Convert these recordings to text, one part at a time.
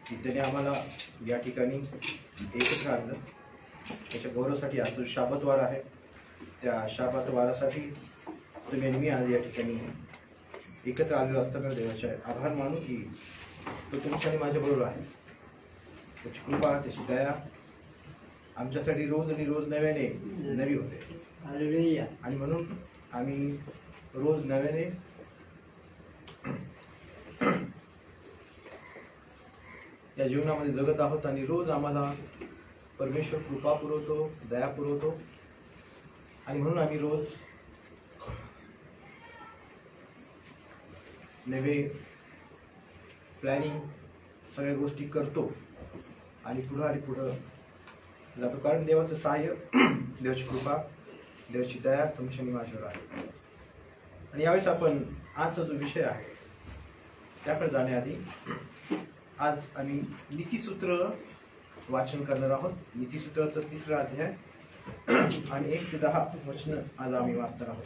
की त्याने आम्हाला या ठिकाणी एकत्र आणलं. त्याच्या गौरवासाठी आज जो शाबत वार आहे, त्या शाबत वारासाठी तुम्ही आणि मी आज या ठिकाणी एकत्र आलेलो असताना देवाचे आभार मानू की तो तुमच्या आणि माझ्या बरोबर आहे. त्याची कृपा, त्याची दया आमच्यासाठी रोज आणि रोज नव्याने नवी होते. आणि म्हणून आम्ही रोज नव्याने या जीवनामध्ये जगत आहोत आणि रोज आम्हाला परमेश्वर कृपा पुरवतो, दया पुरवतो. आणि म्हणून आम्ही रोज नवे प्लॅनिंग सगळ्या गोष्टी करतो आणि पुढं जातो. कारण देवाचं सहाय्य, देवाची कृपा, देवाची दया तुमच्या माझ्यावर आहे. आणि यावेळेस आपण आजचा जो विषय आहे त्याकडे जाण्याआधी आज आम्ही नीतिसूत्र वाचन करणार आहोत. नीतिसूत्राचा 3रा अध्याय आणि 1 ते 10 वचन आज आम्ही वाचणार आहोत.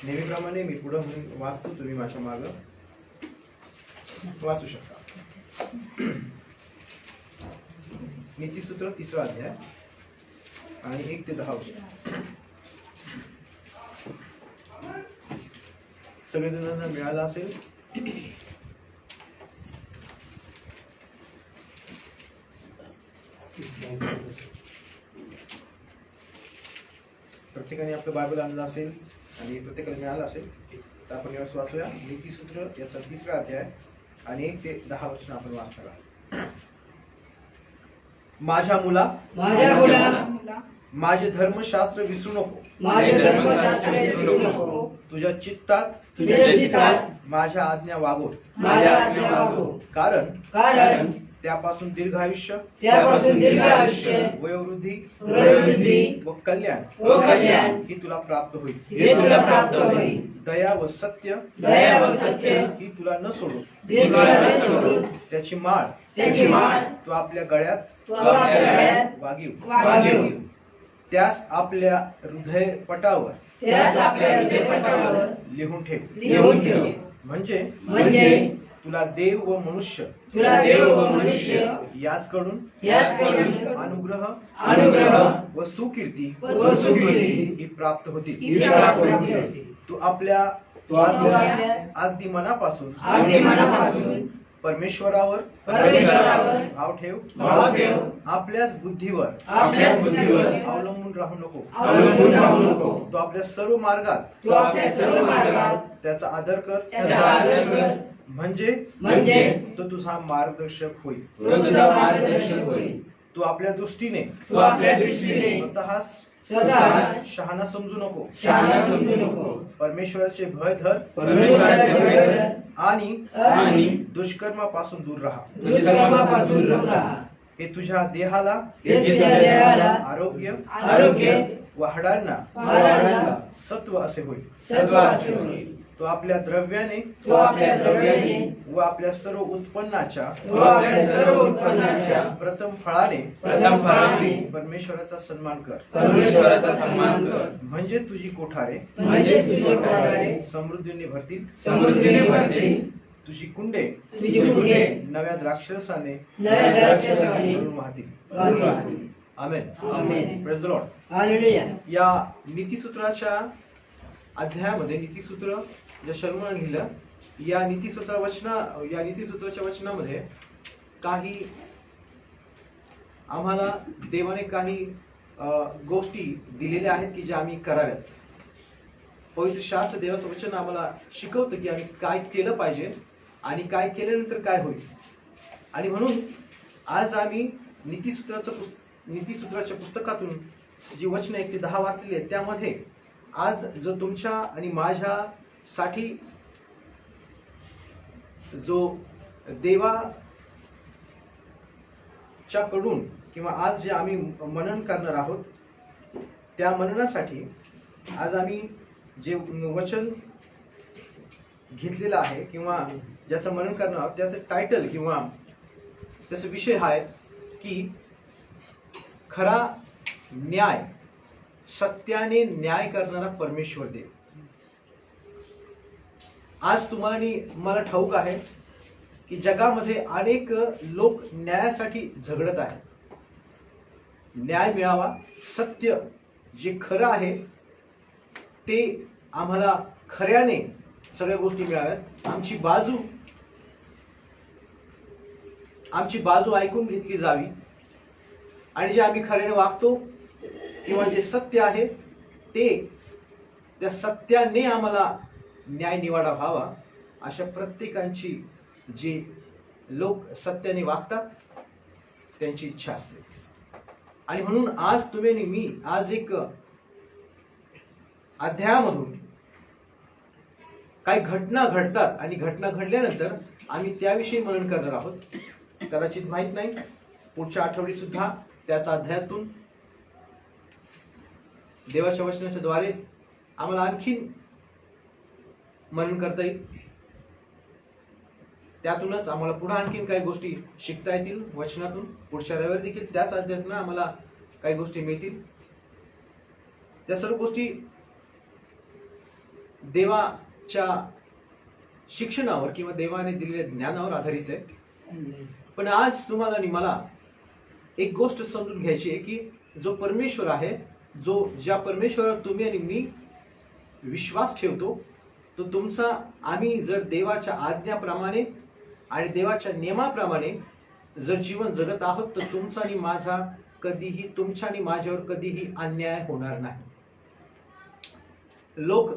नेहमीप्रमाणे मी पुढे म्हणून वाचतो, तुम्ही माझ्या मागे वाचू शकता. नीतिसूत्र 3रा अध्याय आणि 1 ते 10 वचन. सगळेजणांना मिळाला असेल. प्रत्येकाने आपलं बायबल आणलं असेल आणि प्रत्येकाला मिळालं असेल तर आपण यावेळेस वाचूया. नीतिसूत्र याचा 3रा अध्याय आणि 1 ते 10 वचन आपण वाचणार आहोत. माझ्या मुला, माझे धर्मशास्त्र विसरू नको. तुझ्या चित्तात माझ्या आज्ञा वागव. कारण त्यापासून दीर्घ आयुष्य, वयोवृद्धी व कल्याण ही तुला प्राप्त होईल. दया व सत्य ही तुला न सोडून त्याची माळ तू आपल्या गळ्यात वागीव. त्यास आपल्या हृदय पटावर लिहून ठेव. म्हणजे तुला देव व मनुष्य याचकडून अनुग्रह व सुकीर्ती ही प्राप्त होती. तू आपल्या अगदी मनापासून परमेश्वरावर भाव ठेव. आपल्याच बुद्धीवर अवलंबून राहू नको. तो आपल्या सर्व मार्गात त्याचा आदर कर. म्हणजे तो तुझा मार्गदर्शक होईल. तू आपल्या दृष्टीने स्वतः शहाणा समजू नको. परमेश्वराचे भय धर आणि दुष्कर्मापासून दूर राहा. हे तुझ्या देहाला आरोग्य व हाडांना सत्व असे होईल. तो आपल्या द्रव्याने व आपल्या सर्व उत्पन्नाच्या प्रथम फळाने परमेश्वराचा सन्मान कर. म्हणजे तुझी कोठारे समृद्धीने भरतील. तुझी कुंडे नव्या द्राक्षरसाने भरून वाहतील. आमेन. Praise the lord. या नीतिसूत्राच्या अध्यायामध्ये नीतिसूत्र जे शर्मन लिहिलं, या नीतिसूत्राच्या वचनामध्ये काही आम्हाला देवाने काही गोष्टी दिलेल्या आहेत की ज्या आम्ही कराव्यात. पवित्र शास्त्र देवाचं वचन आम्हाला शिकवतं की आम्ही काय केलं पाहिजे आणि काय केल्यानंतर काय होईल. आणि म्हणून आज आम्ही नीतिसूत्राच्या पुस्तकातून जी वचन 1 ते 10 वाचलेली आहेत त्यामध्ये आज जो तुमच्या आणि माझ्यासाठी जो देवाच्या कडून किंवा आज जे आम्ही मनन करणार आहोत त्या मननासाठी आज आम्ही जे वचन घेतलेलं आहे किंवा ज्याचं मनन करणार आहोत त्याचं टायटल किंवा त्याचा विषय आहे की खरा न्याय, सत्याने न्याय करणारा परमेश्वर देव. आज तुम्हाला मला ठाऊक आहे की जगामध्ये अनेक लोक न्यायासाठी झगडत आहेत. न्याय मिळावा, सत्य जे खरं आहे ते आम्हाला खऱ्याने सगळ्या गोष्टी मिळाव्यात. आमची बाजू ऐकून घेतली जावी आणि जे आम्ही खऱ्याने वागतो किंवा जे सत्य आहे ते त्या सत्याने आम्हाला न्याय निवाडा व्हावा, अशा प्रत्येकांची जे लोक सत्याने वागतात त्यांची इच्छा असते. आणि म्हणून आज तुम्ही आणि मी आज एक अध्यायामधून काही घटना घडतात आणि घटना घडल्यानंतर आम्ही त्याविषयी मनन करणार आहोत. कदाचित माहित नाही, पुढच्या आठवडी सुद्धा त्याच अध्यायातून देवाच्या वचनाच्या द्वारे आम्हाला आणखी मनन करता येईल. त्यातूनच आम्हाला पुढे आणखीन काही गोष्टी शिकता येतील वचनातून. पुढच्या रविवारी देखील त्याच अध्यायातून आम्हाला काही गोष्टी मिळतील. त्या सर्व गोष्टी देवाच्या शिक्षणावर किंवा देवाने दिलेल्या ज्ञानावर आधारित आहे. पण आज तुम्हाला आणि मला एक गोष्ट समजून घ्यायची आहे की जो परमेश्वर आहे, ज्या परमेश्वरावर तुम्ही आणि मी विश्वास ठेवतो, तो तुमचा, आम्ही जर देवाच्या आज्ञाप्रमाणे आणि देवाच्या नियमाप्रमाणे जर जीवन जगत आहोत तर तुमचा आणि माझा कधीही, तुमच्या आणि माझ्यावर कधीही अन्याय होणार नाही. लोक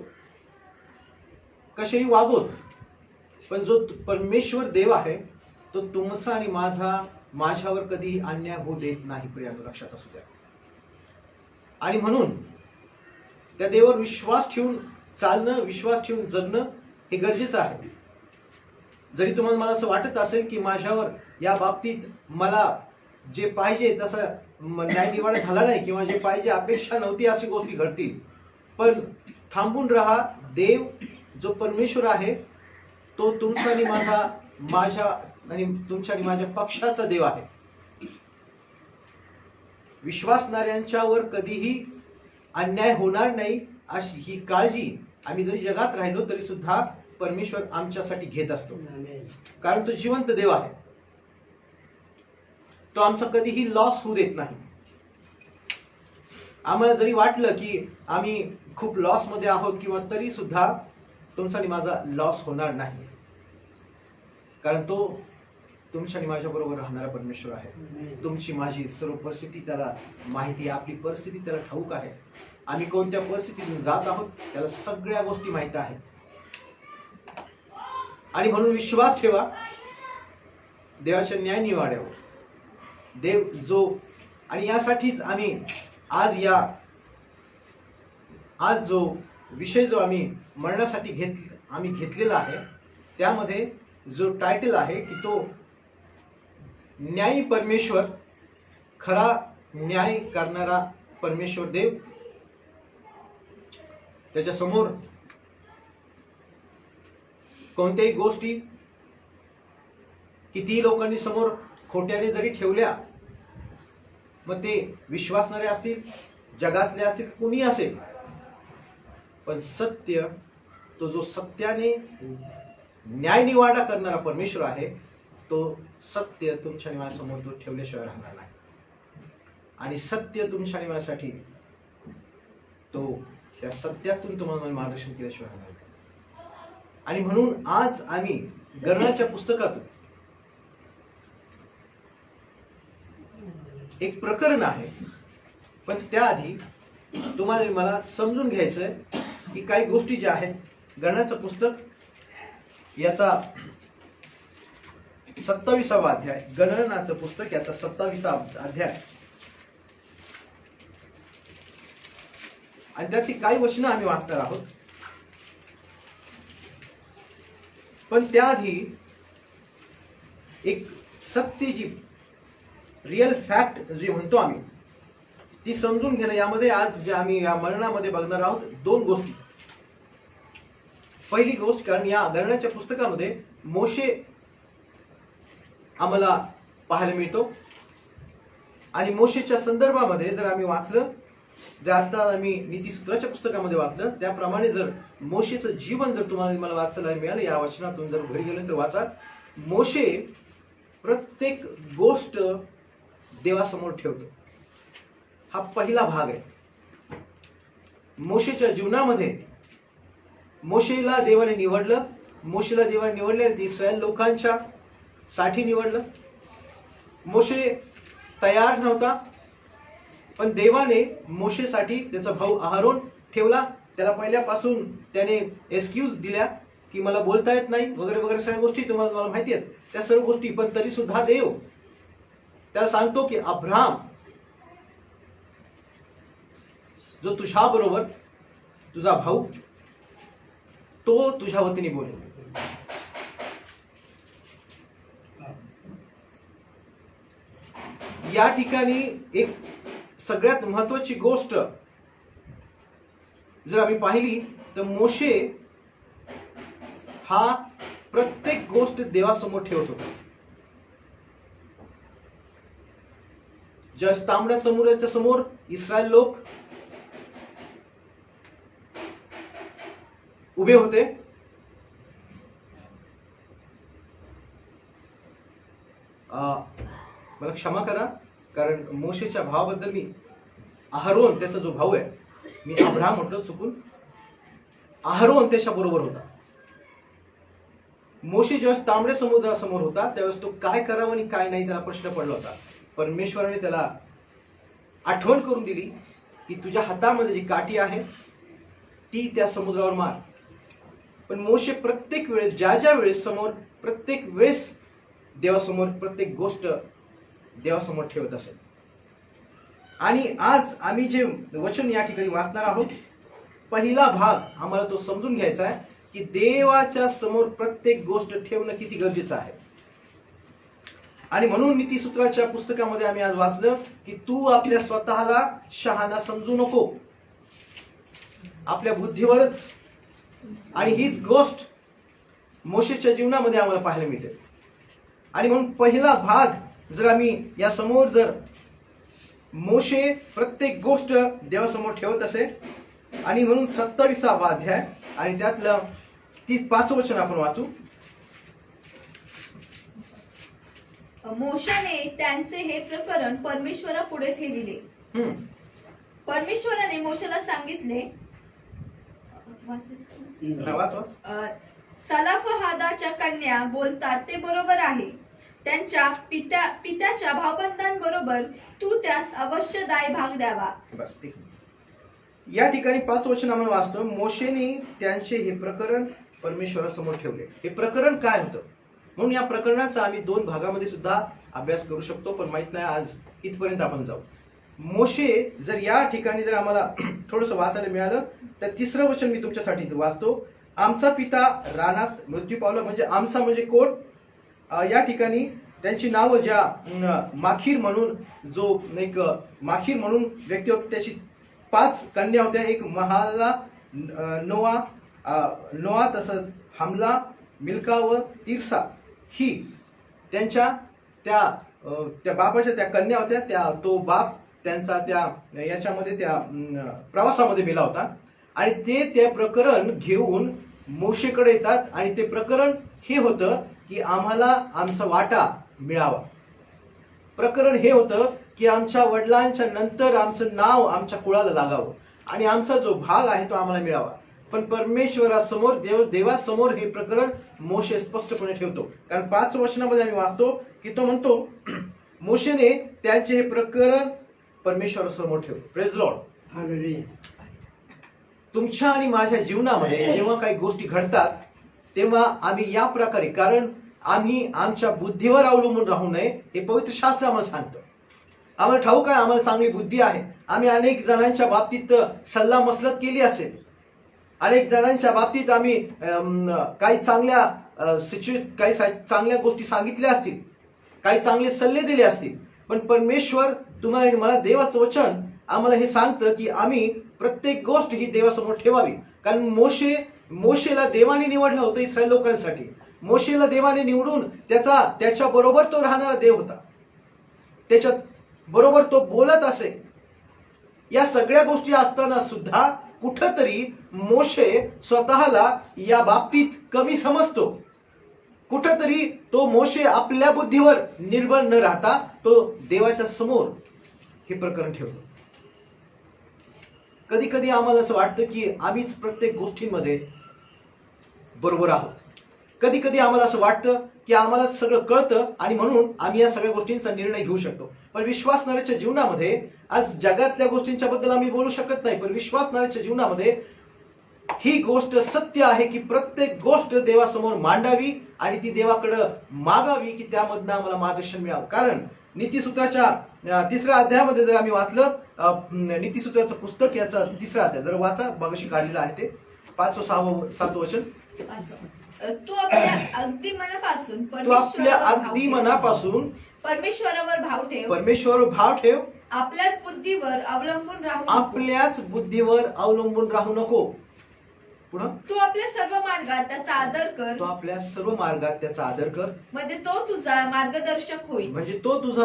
कसेही वागोत, पण जो परमेश्वर देव आहे तो तुमचा आणि माझ्यावर कधीही अन्याय होऊ देत नाही. प्रियांनो, लक्षात असू द्या. आणि म्हणून त्या देवावर विश्वास ठेवून चालणं, विश्वास ठेवून जगणं हे गरजेचं आहे. जरी तुम्हाला मला असं वाटत असेल की माझ्यावर या बाबतीत मला जे पाहिजे तसं न्याय निवाडा झाला नाही किंवा जे पाहिजे अपेक्षा नव्हती अशी गोष्टी घडतील, पण थांबून राहा. देव जो परमेश्वर आहे तो तुमचा आणि माझ्या आणि तुमच्या आणि माझ्या पक्षाचा देव आहे. विश्वासणाऱ्यांच्यावर कधीही अन्याय होणार नाही अशी ही काळजी आम्ही जरी जगात राहिलो तरी सुद्धा परमेश्वर आमच्यासाठी घेत असतो. कारण तो जिवंत देव आहे. तो आमचा कधीही लॉस होऊ देत नाही. आम्हाला जरी वाटलं की आम्ही खूप लॉस मध्ये आहोत किंवा तरी सुद्धा तुमचा आणि माझा लॉस होणार नाही. कारण तो तुमच्या आणि माझ्या बरोबर राहणारा परमेश्वर आहे. तुमची माझी सर्व परिस्थिती त्याला माहिती आहे. आपली परिस्थिती त्याला ठाऊक आहे. आम्ही कोणत्या परिस्थितीतून जात आहोत त्याला सगळ्या गोष्टी माहिती आहेत. आणि म्हणून विश्वास ठेवा देवाच्या न्याय निवाड्यावर. देव जो, आणि यासाठीच आम्ही आज जो विषय जो आम्ही मरणासाठी घेतलेला आहे त्यामध्ये जो टायटल आहे की तो न्यायी परमेश्वर, खरा न्याय करणारा परमेश्वर देव. त्याच्या समोर कोणत्याही गोष्टी किती लोकांनी समोर खोट्याने जरी ठेवल्या, मग ते विश्वासणारे असतील, जगातले असतील, कुणी असेल, पण सत्य, तो जो सत्याने न्याय निवाडा करणारा परमेश्वर आहे, तो सत्य तुमच्या आणि माझ्यासमोर तो ठेवल्याशिवाय राहणार नाही. आणि सत्य तुमच्या आणि माझ्यासाठी तो त्या सत्यातून तुम्हाला मार्गदर्शन केल्याशिवाय राहणार नाही. आणि म्हणून आज आम्ही गणनाच्या पुस्तकातून एक प्रकरण आहे, पण त्याआधी तुम्हाला मला समजून घ्यायचंय की काही गोष्टी ज्या आहेत. गणनाचं पुस्तक याचा 27वा अध्याय, गणनाचं पुस्तक याचा 27वा अध्याय, आणि त्यातली काही वचनं आम्ही वाचणार आहोत. पण त्याआधी एक सत्य, जी रिअल फॅक्ट जे म्हणतो आम्ही, ती समजून घेणं. यामध्ये आज जे आम्ही या मरणामध्ये बघणार आहोत दोन गोष्टी. पहिली गोष्ट, कारण या गणनाच्या पुस्तकामध्ये मोशे आम्हाला पाहायला मिळतो, आणि मोशेच्या संदर्भामध्ये जर आम्ही वाचलं, जर आता आम्ही नीतिसूत्राच्या पुस्तकामध्ये वाचलं त्याप्रमाणे जर मोशेचं जीवन जर तुम्हाला मला वाचायला मिळालं, या वचनातून जर घरी गेलं तर वाचा. मोशे प्रत्येक गोष्ट देवासमोर ठेवतो. हा पहिला भाग आहे. मोशेच्या जीवनामध्ये मोशेला देवाने निवडलं. मोशेला देवाने निवडले, इस्रायल लोकांच्या साठी निवडलं. मोशे तयार नव्हता, पण देवाने मोशेसाठी त्याचा भाऊ अहारोन ठेवला. त्याला पहिल्यापासून त्याने एक्सक्यूज दिल्या की मला बोलता येत नाही वगैरे वगैरे सगळ्या गोष्टी तुम्हाला माहिती आहेत त्या सर्व गोष्टी. पण तरी सुद्धा देव त्याला सांगतो की अब्राहम जो तुझ्या बरोबर तुझा भाऊ तो तुझ्या वतीने बोलेल. या ठिकाणी एक सगळ्यात महत्वाची गोष्ट जर आम्ही पाहिली तर मोशे हा प्रत्येक गोष्ट देवासमोर ठेवत होता. ज्या तांबड्या समुद्राच्या समोर इस्रायल लोक उभे होते, मला क्षमा करा कारण मोशेच्या भावाबद्दल मी अहारोन त्याचा जो भाऊ आहे, मी अब्राहम म्हटलं चुकून, अहारोन त्याच्या बरोबर होता. मोशे जेव्हा तांबड्या समुद्रासमोर होता त्यावेळेस तो काय करावं आणि काय नाही त्याला प्रश्न पडला होता. परमेश्वराने त्याला आठवण करून दिली की तुझ्या हातामध्ये जी काठी आहे ती त्या समुद्रावर मार. पण मोशे प्रत्येक वेळेस ज्या वेळेस समोर प्रत्येक वेळेस देवासमोर प्रत्येक गोष्ट देवासमोर ठेवत असेल. आणि आज आम्ही जे वचन या ठिकाणी वाचणार आहोत, पहिला भाग आम्हाला तो समजून घ्यायचा आहे की देवाच्या समोर प्रत्येक गोष्ट ठेवणं किती गरजेचं आहे. आणि म्हणून नीतिसूत्राच्या पुस्तकामध्ये आम्ही आज वाचलं की तू आपल्या स्वतःला शहाणा समजू नको, आपल्या बुद्धीवरच. आणि हीच गोष्ट मोशेच्या जीवनामध्ये आम्हाला पाहायला मिळते. आणि म्हणून पहिला भाग जर आम्ही या समोर जर मोशे प्रत्येक गोष्ट देवासमोर ठेवत असे, आणि म्हणून 27वा अध्याय आणि त्यातलं 5 वचन आपण वाचू. मोशेने त्यांचे हे प्रकरण परमेश्वरापुढे ठेविले. परमेश्वराने मोशेला सांगितले, सलाफहादाच्या कन्या बोलतात ते बरोबर आहे. त्यांच्या पित्याच्या भावबंधांबरोबर तू त्यास अवश्य दायभाग द्यावा. बस ठीक. या ठिकाणी 5 वचन आपण वाचतो. मोशेने त्यांचे हे प्रकरण परमेश्वरासमोर ठेवले. हे प्रकरण काय होतं म्हणून या प्रकरणाचा आम्ही 2 भागामध्ये सुद्धा अभ्यास करू शकतो, पण माहित नाही आज इथपर्यंत आपण जाऊ. मोशे जर या ठिकाणी जर आम्हाला थोडस वाचायला मिळालं तर 3रं वचन मी तुमच्यासाठी वाचतो. आमचा पिता रानात मृत्यू पावला. म्हणजे आमचा म्हणजे कोण? या ठिकाणी त्यांची नावं ज्या माखीर म्हणून जो एक माखीर म्हणून व्यक्ती होती त्याची 5 कन्या होत्या. एक महाला, नोआ तसंच हमला, मिल्का व तिरसा. ही त्यांच्या त्या बापाच्या त्या कन्या होत्या. तो बाप त्यांचा त्या याच्यामध्ये त्या प्रवासामध्ये मेला होता. आणि ते त्या प्रकरण घेऊन मोशेकडे येतात. आणि ते प्रकरण हे होतं की आम्हाला आमचा वाटा मिळावा. प्रकरण हे होतं की आमच्या वडिलांच्या नंतर आमचं नाव आमच्या कुळाला लागावं आणि आमचा जो भाग आहे तो आम्हाला मिळावा. पण परमेश्वरासमोर देवासमोर हे प्रकरण मोशे स्पष्टपणे ठेवतो. कारण 5 वचनामध्ये आम्ही वाचतो की तो म्हणतो मोशेने त्यांचे हे प्रकरण परमेश्वरासमोर ठेवले. Praise Lord. हालेलुया. तुमच्या आणि माझ्या जीवनामध्ये जेव्हा काही गोष्टी घडतात तेव्हा आम्ही या प्रकारे, कारण आम्ही आमच्या बुद्धीवर अवलंबून राहू नये हे पवित्र शास्त्र आम्हाला सांगतं. आम्हाला ठाऊक आहे आम्हाला चांगली बुद्धी आहे. आम्ही अनेक जणांच्या बाबतीत सल्ला मसलत केली असेल, अनेक जणांच्या बाबतीत आम्ही काही चांगल्या गोष्टी सांगितल्या असतील, काही चांगले सल्ले दिले असतील. पण परमेश्वर तुम्हाला आणि मला देवाचं वचन आम्हाला हे सांगतं की आम्ही प्रत्येक गोष्ट ही देवासमोर ठेवावी. कारण मोशेला देवाने निवडलं होतं इस्रायल लोकांसाठी. मोशेला देवाने निवडून त्याच्या बरोबर तो राहणारा देव होता, त्याच्या बरोबर तो बोलत असे. या सगळ्या गोष्टी असताना सुद्धा कुठंतरी मोशे स्वतःला या बाबतीत कमी समजतो. कुठंतरी तो मोशे आपल्या बुद्धीवर निर्भर न राहता तो देवाच्या समोर हे प्रकरण ठेवतो. कधी कधी आम्हाला असं वाटतं की आम्हीच प्रत्येक गोष्टींमध्ये बरोबर आहोत. कधी कधी आम्हाला असं वाटतं की आम्हाला सगळं कळतं आणि म्हणून आम्ही या सगळ्या गोष्टींचा निर्णय घेऊ शकतो. पण विश्वासणाऱ्याच्या जीवनामध्ये, आज जगातल्या गोष्टींच्या बद्दल आम्ही बोलू शकत नाही, पण विश्वासणाऱ्याच्या जीवनामध्ये ही गोष्ट सत्य आहे की प्रत्येक गोष्ट देवासमोर मांडावी आणि ती देवाकडे मागावी की त्यामधनं आम्हाला मार्गदर्शन मिळावं. कारण नीतिसूत्राच्या 3ऱ्या अध्यायामध्ये जर आम्ही वाचलं, नीतिसूत्राचं पुस्तक याचा 3रा अध्याय जर वाचा, बघशी काढलेला आहे ते 5, 6, 7 वचन. तू आपल्या अगदी मनापासून परमेश्वरावर भाव ठेव. आपल्याच बुद्धीवर अवलंबून राहू नको. पुढं तू आपल्या सर्व मार्गात त्याचा आदर कर. म्हणजे तो तुझा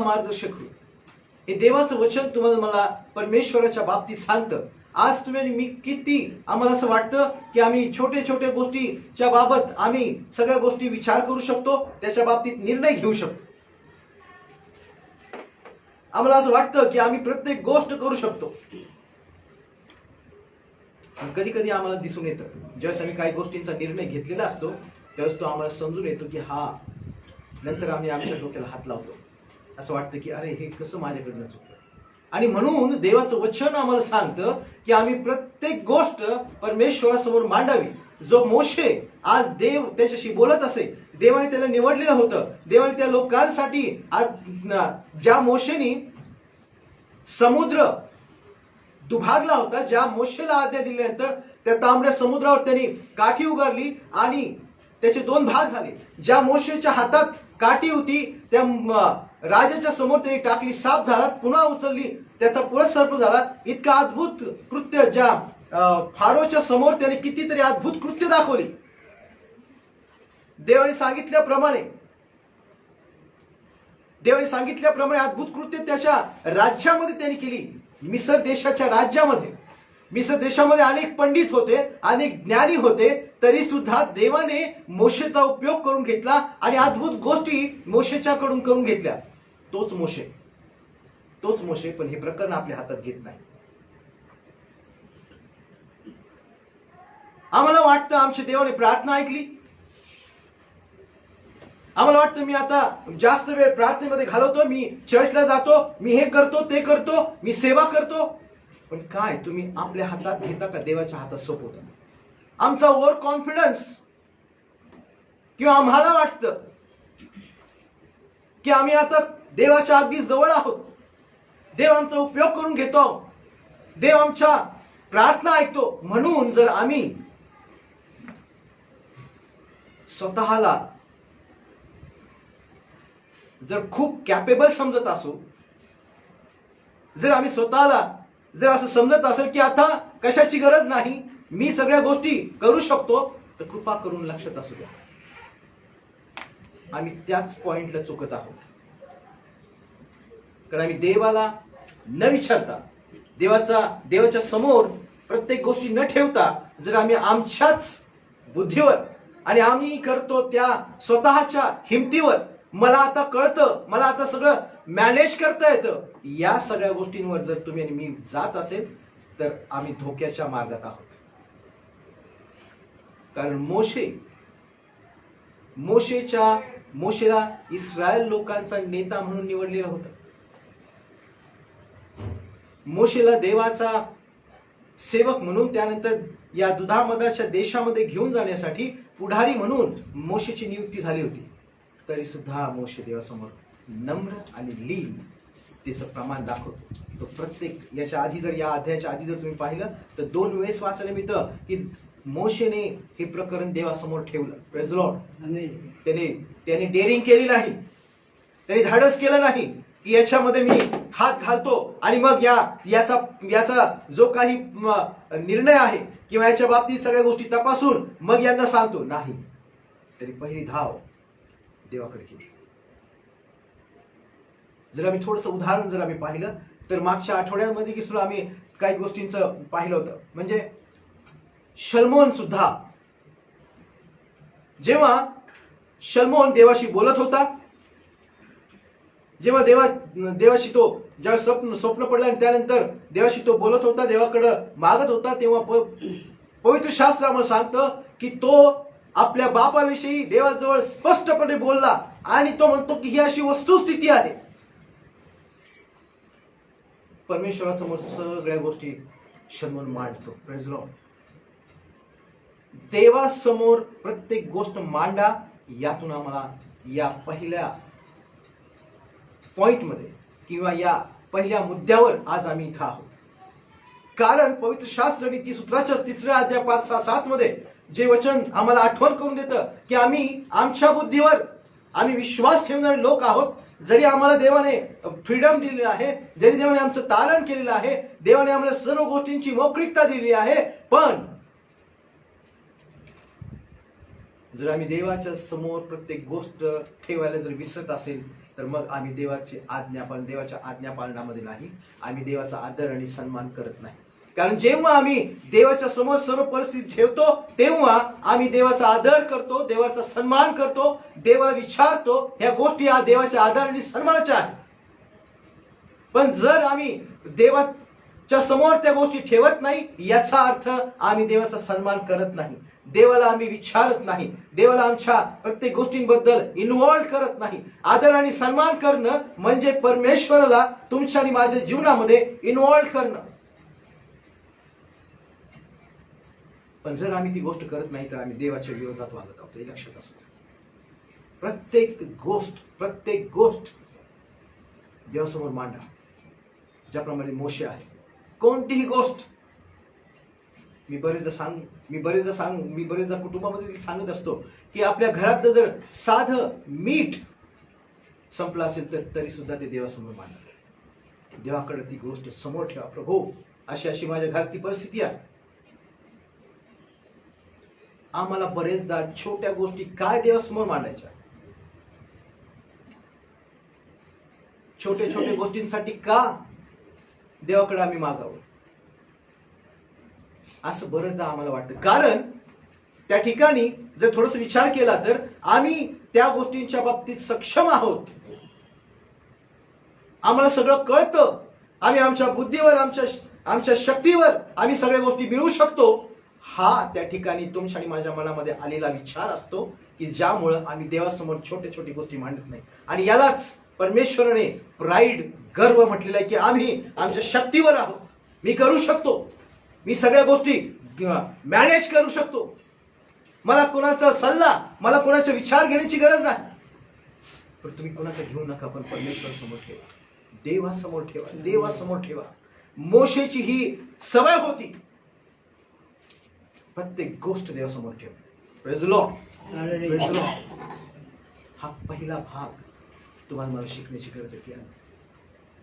मार्गदर्शक होईल. हे देवाचं वचन तुम्हाला मला परमेश्वराच्या बाबतीत सांगतं. आज तुम्ही आणि मी किती आम्हाला असं वाटतं की आम्ही छोटे छोटे गोष्टीच्या बाबत आम्ही सगळ्या गोष्टी विचार करू शकतो, त्याच्या बाबतीत निर्णय घेऊ शकतो. आम्हाला असं वाटतं की आम्ही प्रत्येक गोष्ट करू शकतो. कधी कधी आम्हाला दिसून येतं, ज्यावेळेस आम्ही काही गोष्टींचा निर्णय घेतलेला असतो त्यावेळेस तो आम्हाला समजून येतो की नंतर आम्ही आमच्या डोक्याला हात लावतो. असं वाटतं की अरे हे कसं माझ्याकडनं चुकलं. आणि म्हणून देवाचं वचन आम्हाला सांगतं की आम्ही प्रत्येक गोष्ट परमेश्वरासमोर मांडावी. जो मोशे आज देव त्याच्याशी बोलत असे, देवाने त्याला निवडलेलं होतं, देवाने त्या लोकांसाठी ज्या मोशेनी समुद्र दुभागला होता, ज्या मोशेला आज्ञा दिल्यानंतर त्या तांबड्या समुद्रावर त्यांनी काठी उगारली आणि त्याचे 2 भाग झाले. ज्या मोशेच्या हातात काठी होती त्या राजाच्या समोर त्यांनी टाकली, साप झाला, पुन्हा उचलली, त्याचा पुरत सर्प झाला. इतका अद्भुत कृत्य ज्या फारोच्या समोर त्याने कितीतरी अद्भुत कृत्य दाखवली. देवाने सांगितल्याप्रमाणे अद्भुत कृत्य त्याच्या राज्यामध्ये त्यांनी केली. मिस्र देशाच्या राज्यामध्ये. मिस्र देशामध्ये अनेक पंडित होते, अनेक ज्ञानी होते, तरी सुद्धा देवाने मोशेचा उपयोग करून घेतला आणि अद्भुत गोष्टी मोशेच्याकडून करून घेतल्या. तोच मोशे पण हे प्रकरण आपल्या हातात घेत नाही. आम्हाला वाटतं आमच्या देवाने प्रार्थना ऐकली. आम्हाला वाटतं मी आता जास्त वेळ प्रार्थनेमध्ये घालवतो, मी चर्चला जातो, मी हे करतो ते करतो, मी सेवा करतो. पण काय तुम्ही आपल्या हातात घेता का देवाच्या हातात सोपवता? आमचा ओव्हर कॉन्फिडन्स किंवा आम्हाला वाटतं की आम्ही आता देवाच्या अगदी जवळ आहोत, देव आमचा उपयोग करून घेतो, देव आमच्या प्रार्थना ऐकतो. म्हणून जर आम्ही स्वतःला जर खूप कॅपेबल समजत असू, जर आम्ही स्वतःला जर असं समजत असेल की आता कशाची गरज नाही, मी सगळ्या गोष्टी करू शकतो, तर कृपा करून लक्षात असू द्या, आम्ही त्याच पॉइंटला चुकत आहोत. कारण आम्ही देवाला न विचारता, देवाच्या समोर प्रत्येक गोष्टी न ठेवता, जर आम्ही आमच्याच बुद्धीवर आणि आम्ही करतो त्या स्वतःच्या हिमतीवर, मला आता कळतं, मला आता सगळं मॅनेज करता येतं, या सगळ्या गोष्टींवर जर तुम्ही आणि मी जात असेल तर आम्ही धोक्याच्या मार्गात आहोत. कारण मोशेला इस्रायल लोकांचा नेता म्हणून निवडलेला होता. मोशेला देवाचा सेवक म्हणून, त्यानंतर या दुधामधाच्या देशामध्ये घेऊन जाण्यासाठी पुढारी म्हणून मोशेची नियुक्ती झाली होती. तरी सुद्धा मोशे देवासमोर नम्र आणि लीन त्याचं प्रमाण दाखवतो. तो प्रत्येक याच्या आधी जर, या अध्यायाच्या आधी जर तुम्ही पाहिलं तर 2 वेळेस वाचायला मिळतं की मोशेने हे प्रकरण देवासमोर ठेवलं. Praise Lord. त्याने डेअरिंग केली नाही, त्याने धाडस केलं नाही की याच्यामध्ये मी हात घालतो आणि मग याचा जो काही निर्णय आहे किंवा याच्या बाबतीत सगळ्या गोष्टी तपासून मग यांना सांगतो. नाही, तरी पहिली धाव देवाकडे केली. जर आम्ही थोडंसं उदाहरण जर आम्ही पाहिलं तर मागच्या आठवड्यामध्ये की सुद्धा आम्ही काही गोष्टींचं पाहिलं होतं. म्हणजे शलमोन सुद्धा जेव्हा शलमोन देवाशी बोलत होता. जेव्हा देवाशी तो ज्या स्वप्न पडलं आणि त्यानंतर देवाशी तो बोलत होता, देवाकडे मागत होता, तेव्हा पवित्र शास्त्र आम्हाला सांगतं की तो आपल्या बापाविषयी देवाजवळ स्पष्टपणे बोलला आणि तो म्हणतो की ही अशी वस्तुस्थिती आहे. परमेश्वरासमोर सगळ्या गोष्टी शलमोन मांडतो. Praise Lord. देवासमोर प्रत्येक गोष्ट मांडा. यातून आम्हाला या पहिल्या पॉइंटमध्ये किंवा या पहिल्या मुद्द्यावर आज आम्ही इथं आहोत. कारण पवित्र शास्त्र नीती सूत्राच्या 3 अध्याय 5, 6, 7 मध्ये जे वचन आम्हाला आठवण करून देतं की आम्ही आमच्या बुद्धीवर आम्ही विश्वास ठेवणारे लोक आहोत. जरी आम्हाला देवाने फ्रीडम दिली आहे, जरी देवाने आमचं तारण केलेलं आहे, देवाने आम्हाला सर्व गोष्टींची मोकळीकता दिली आहे, पण जर आम्ही देवाच्या समोर प्रत्येक गोष्ट ठेवायला जर विसरत असेल तर मग आम्ही देवाच्या आज्ञा पालनामध्ये नाही, आम्ही देवाचा आदर आणि सन्मान करत नाही. कारण जेव्हा आम्ही देवाच्या समोर सर्व परिस्थिती ठेवतो तेव्हा आम्ही देवाचा आदर करतो, देवाचा सन्मान करतो, देवाला विचारतो. ह्या गोष्टी या देवाच्या आदर आणि सन्मानाच्या आहेत. पण जर आम्ही देवाच्या समोर त्या गोष्टी ठेवत नाही, याचा अर्थ आम्ही देवाचा सन्मान करत नाही, देवाला आम्ही विचारत नाही, देवाला आमच्या प्रत्येक गोष्टींबद्दल इन्व्हॉल्व करत नाही. आदर आणि सन्मान करणं म्हणजे परमेश्वराला तुमच्या आणि माझ्या जीवनामध्ये इन्व्हॉल्व करणं. पण जर आम्ही ती गोष्ट करत नाही तर आम्ही देवाच्या विरोधात वागत आहोत, हे लक्षात असू द्या. प्रत्येक गोष्ट देवासमोर मांडा. ज्याप्रमाणे मोशे आहे, कोणतीही गोष्ट मी बरेचदा कुटुंबामध्ये सांगत असतो की आपल्या घरातलं जर साधं मीठ संपलं असेल तर तरी सुद्धा ते देवासमोर मांडा. देवाकडे ती गोष्ट समोर ठेवा. प्रभू, अशी माझ्या घरात ती परिस्थिती आहे. आम्हाला बरेचदा छोट्या गोष्टी काय देवासमोर मांडायच्या, छोट्या गोष्टींसाठी का देवाकडे आम्ही मागावं, असं बरेचदा आम्हाला वाटतं. कारण त्या ठिकाणी जर थोडस विचार केला तर आम्ही त्या गोष्टींच्या बाबतीत सक्षम आहोत. आम्हाला सगळं कळतं. आम्ही आमच्या बुद्धीवर, आमच्या शक्तीवर आम्ही सगळ्या गोष्टी मिळवू शकतो. हा त्या ठिकाणी तुमच्या आणि माझ्या मनामध्ये आलेला विचार असतो की ज्यामुळं आम्ही देवासमोर छोट्या गोष्टी मांडत नाही. आणि यालाच परमेश्वराने प्राईड, गर्व म्हटलेला आहे की आम्ही आमच्या शक्तीवर आहोत. मी करू शकतो, मी सगळ्या गोष्टी मॅनेज करू शकतो. मला कोणाचा सल्ला, मला कोणाचा विचार घेण्याची गरज नाही. पण तुम्ही कोणाचा घेऊ नका, पण परमेश्वर समोर ठेवा, देवासमोर ठेवा. मोशेची ही सवय होती, प्रत्येक गोष्ट देवासमोर ठेवा. Praise Lord. हा पहिला भाग तुम्हाला मला शिकण्याची गरज आहे.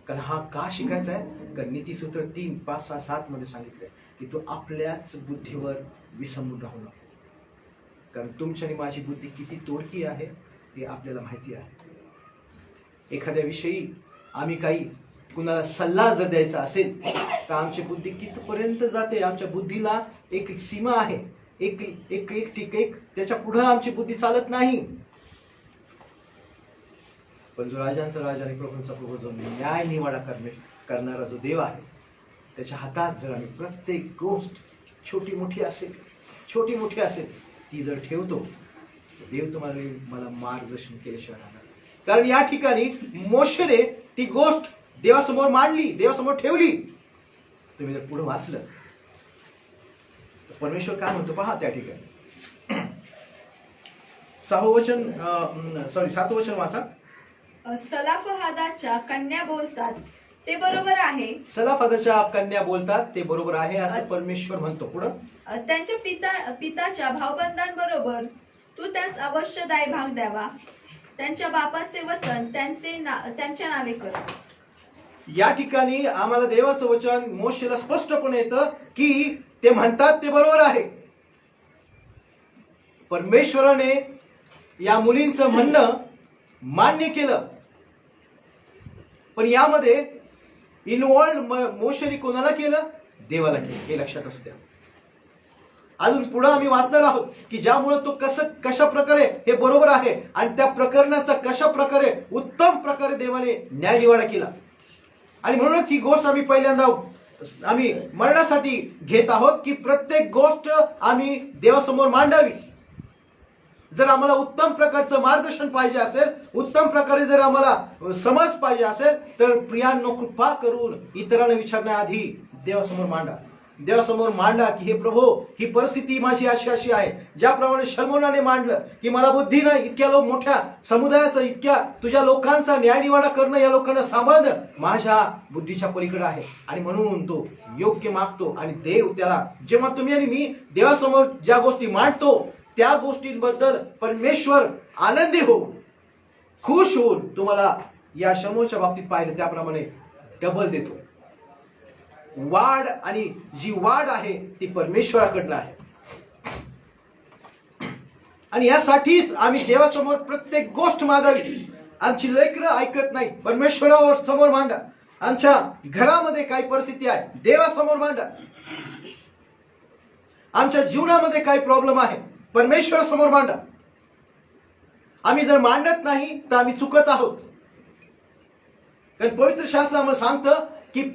कारण हा का शिकायचा आहे? कारण नीतीसूत्र 3, 5, 6, 7 मध्ये सांगितलंय की तू आपल्याच बुद्धीवर विसंबून राहू नको. कारण तुमच्या आणि माझी बुद्धी किती तोडकी आहे हे आपल्याला माहिती आहे. एखाद्या विषयी आम्ही काही कुणाला सल्ला जर द्यायचा असेल तर आमची बुद्धी कितपर्यंत जाते. आमच्या बुद्धीला एक सीमा आहे, एक त्याच्या पुढे आमची बुद्धी चालत नाही. पण जो राजांचा राजा आणि प्रभूंचा प्रभू, जो न्याय निवाडा करणारा जो देव आहे, त्याच्या हातात जर आम्ही प्रत्येक गोष्ट छोटी मोठी असेल ती जर ठेवतो, देव तुम्हाला मला मार्गदर्शन केल्याशिवाय राहणार. कारण या ठिकाणी मोशेने ती गोष्ट देवासमोर मांडली, देवासमोर ठेवली. तुम्ही जर पुढे वाचलं तर परमेश्वर काय म्हणतो पहा त्या ठिकाणी. 7 वचन वाचा. सलाफहादाच्या कन्या बोलतात ते बरोबर आहे. सलाफहादाच्या कन्या बोलतात ते बरोबर आहे असं परमेश्वर म्हणतो. पुढं त्यांच्या पिताच्या भावबंधांबरोबर तू त्यास अवश्य दायभाग द्यावा. त्यांच्या बापाचे वचन त्यांच्या नावे कर. या ठिकाणी आम्हाला देवाचं वचन मोशेला स्पष्टपणे येतं की ते म्हणतात ते बरोबर आहे. परमेश्वराने या मुलींचं म्हणणं मान्य केलं, पण यामध्ये इन्व्हॉल्व मोशेने कोणाला केलं? देवाला केलं. हे लक्षात असू द्या. अजून पुढे आम्ही वाचणार आहोत की ज्यामुळे तो कशा प्रकारे हे बरोबर आहे आणि त्या प्रकरणाचा कशा प्रकारे उत्तम प्रकारे देवाने न्याय निवाडा केला. आणि म्हणूनच ही गोष्ट आम्ही पहिल्यांदा आम्ही मरणासाठी घेत आहोत की प्रत्येक गोष्ट आम्ही देवासमोर मांडावी. जर आम्हाला उत्तम प्रकारचं मार्गदर्शन पाहिजे असेल, उत्तम प्रकारे जर आम्हाला समज पाहिजे असेल, तर प्रियांनो कृपा करून इतरांना विचारण्याआधी देवासमोर मांडा. देवासमोर मांडा की हे प्रभू, ही परिस्थिती माझी अशी अशी आहे. ज्याप्रमाणे शल्मोनाने मांडलं की मला बुद्धी नाही, इतक्या लोक मोठ्या समुदायाचं, इतक्या तुझ्या लोकांचा न्यायनिवाडा करणं, या लोकांना सांभाळणं माझ्या बुद्धीच्या पलीकडे आहे. आणि म्हणून तो योग्य मागतो. आणि देव त्याला, जेव्हा तुम्ही आणि मी देवासमोर ज्या गोष्टी मांडतो त्या गोष्टींबद्दल परमेश्वर आनंदी होऊन, खुश होऊन तुम्हाला या शल्मोनच्या बाबतीत पाहिलं त्याप्रमाणे डबल देतो. वाढ, आणि जी वाढ आहे ती परमेश्वराकडनं आहे. आणि यासाठीच आम्ही देवासमोर प्रत्येक गोष्ट मागावी. आमची लेकरं ऐकत नाही, परमेश्वरावर समोर मांडा. आमच्या घरामध्ये काही परिस्थिती आहे, देवासमोर मांडा. आमच्या जीवनामध्ये काही प्रॉब्लेम आहे, परमेश्वर समोर मांडा. आम्ही जर मांडत नाही तर आम्ही चुकत आहोत. कारण पवित्र शास्त्र आम्हाला सांगतं की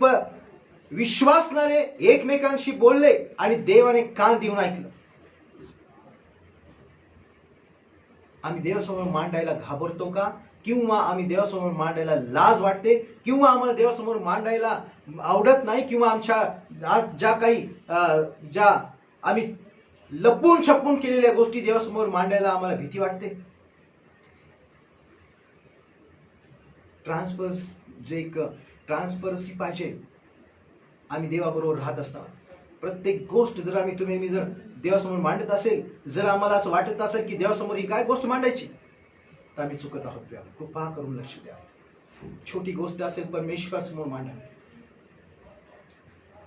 विश्वासनाने एकमेकांशी बोलले आणि देवाने कान देऊन ऐकलं. आम्ही देवासमोर मांडायला घाबरतो का? किंवा आम्ही देवासमोर मांडायला लाज वाटते, किंवा आम्हाला देवासमोर मांडायला आवडत नाही, किंवा आमच्या ज्या काही ज्या आम्ही लपून छपून केलेल्या गोष्टी देवासमोर मांडायला आम्हाला भीती वाटते. ट्रान्सपरन्सी पाहिजे. आम्ही देवाबरोबर राहत असताना प्रत्येक गोष्ट जर आम्ही तुम्ही मी जर देवासमोर मांडत असेल, जर आम्हाला असं वाटत असेल की देवासमोर ही काय गोष्ट मांडायची, तर आम्ही चुकत आहोत. कृपा करून लक्ष द्या. छोटी गोष्ट असेल परमेश्वर समोर मांडा.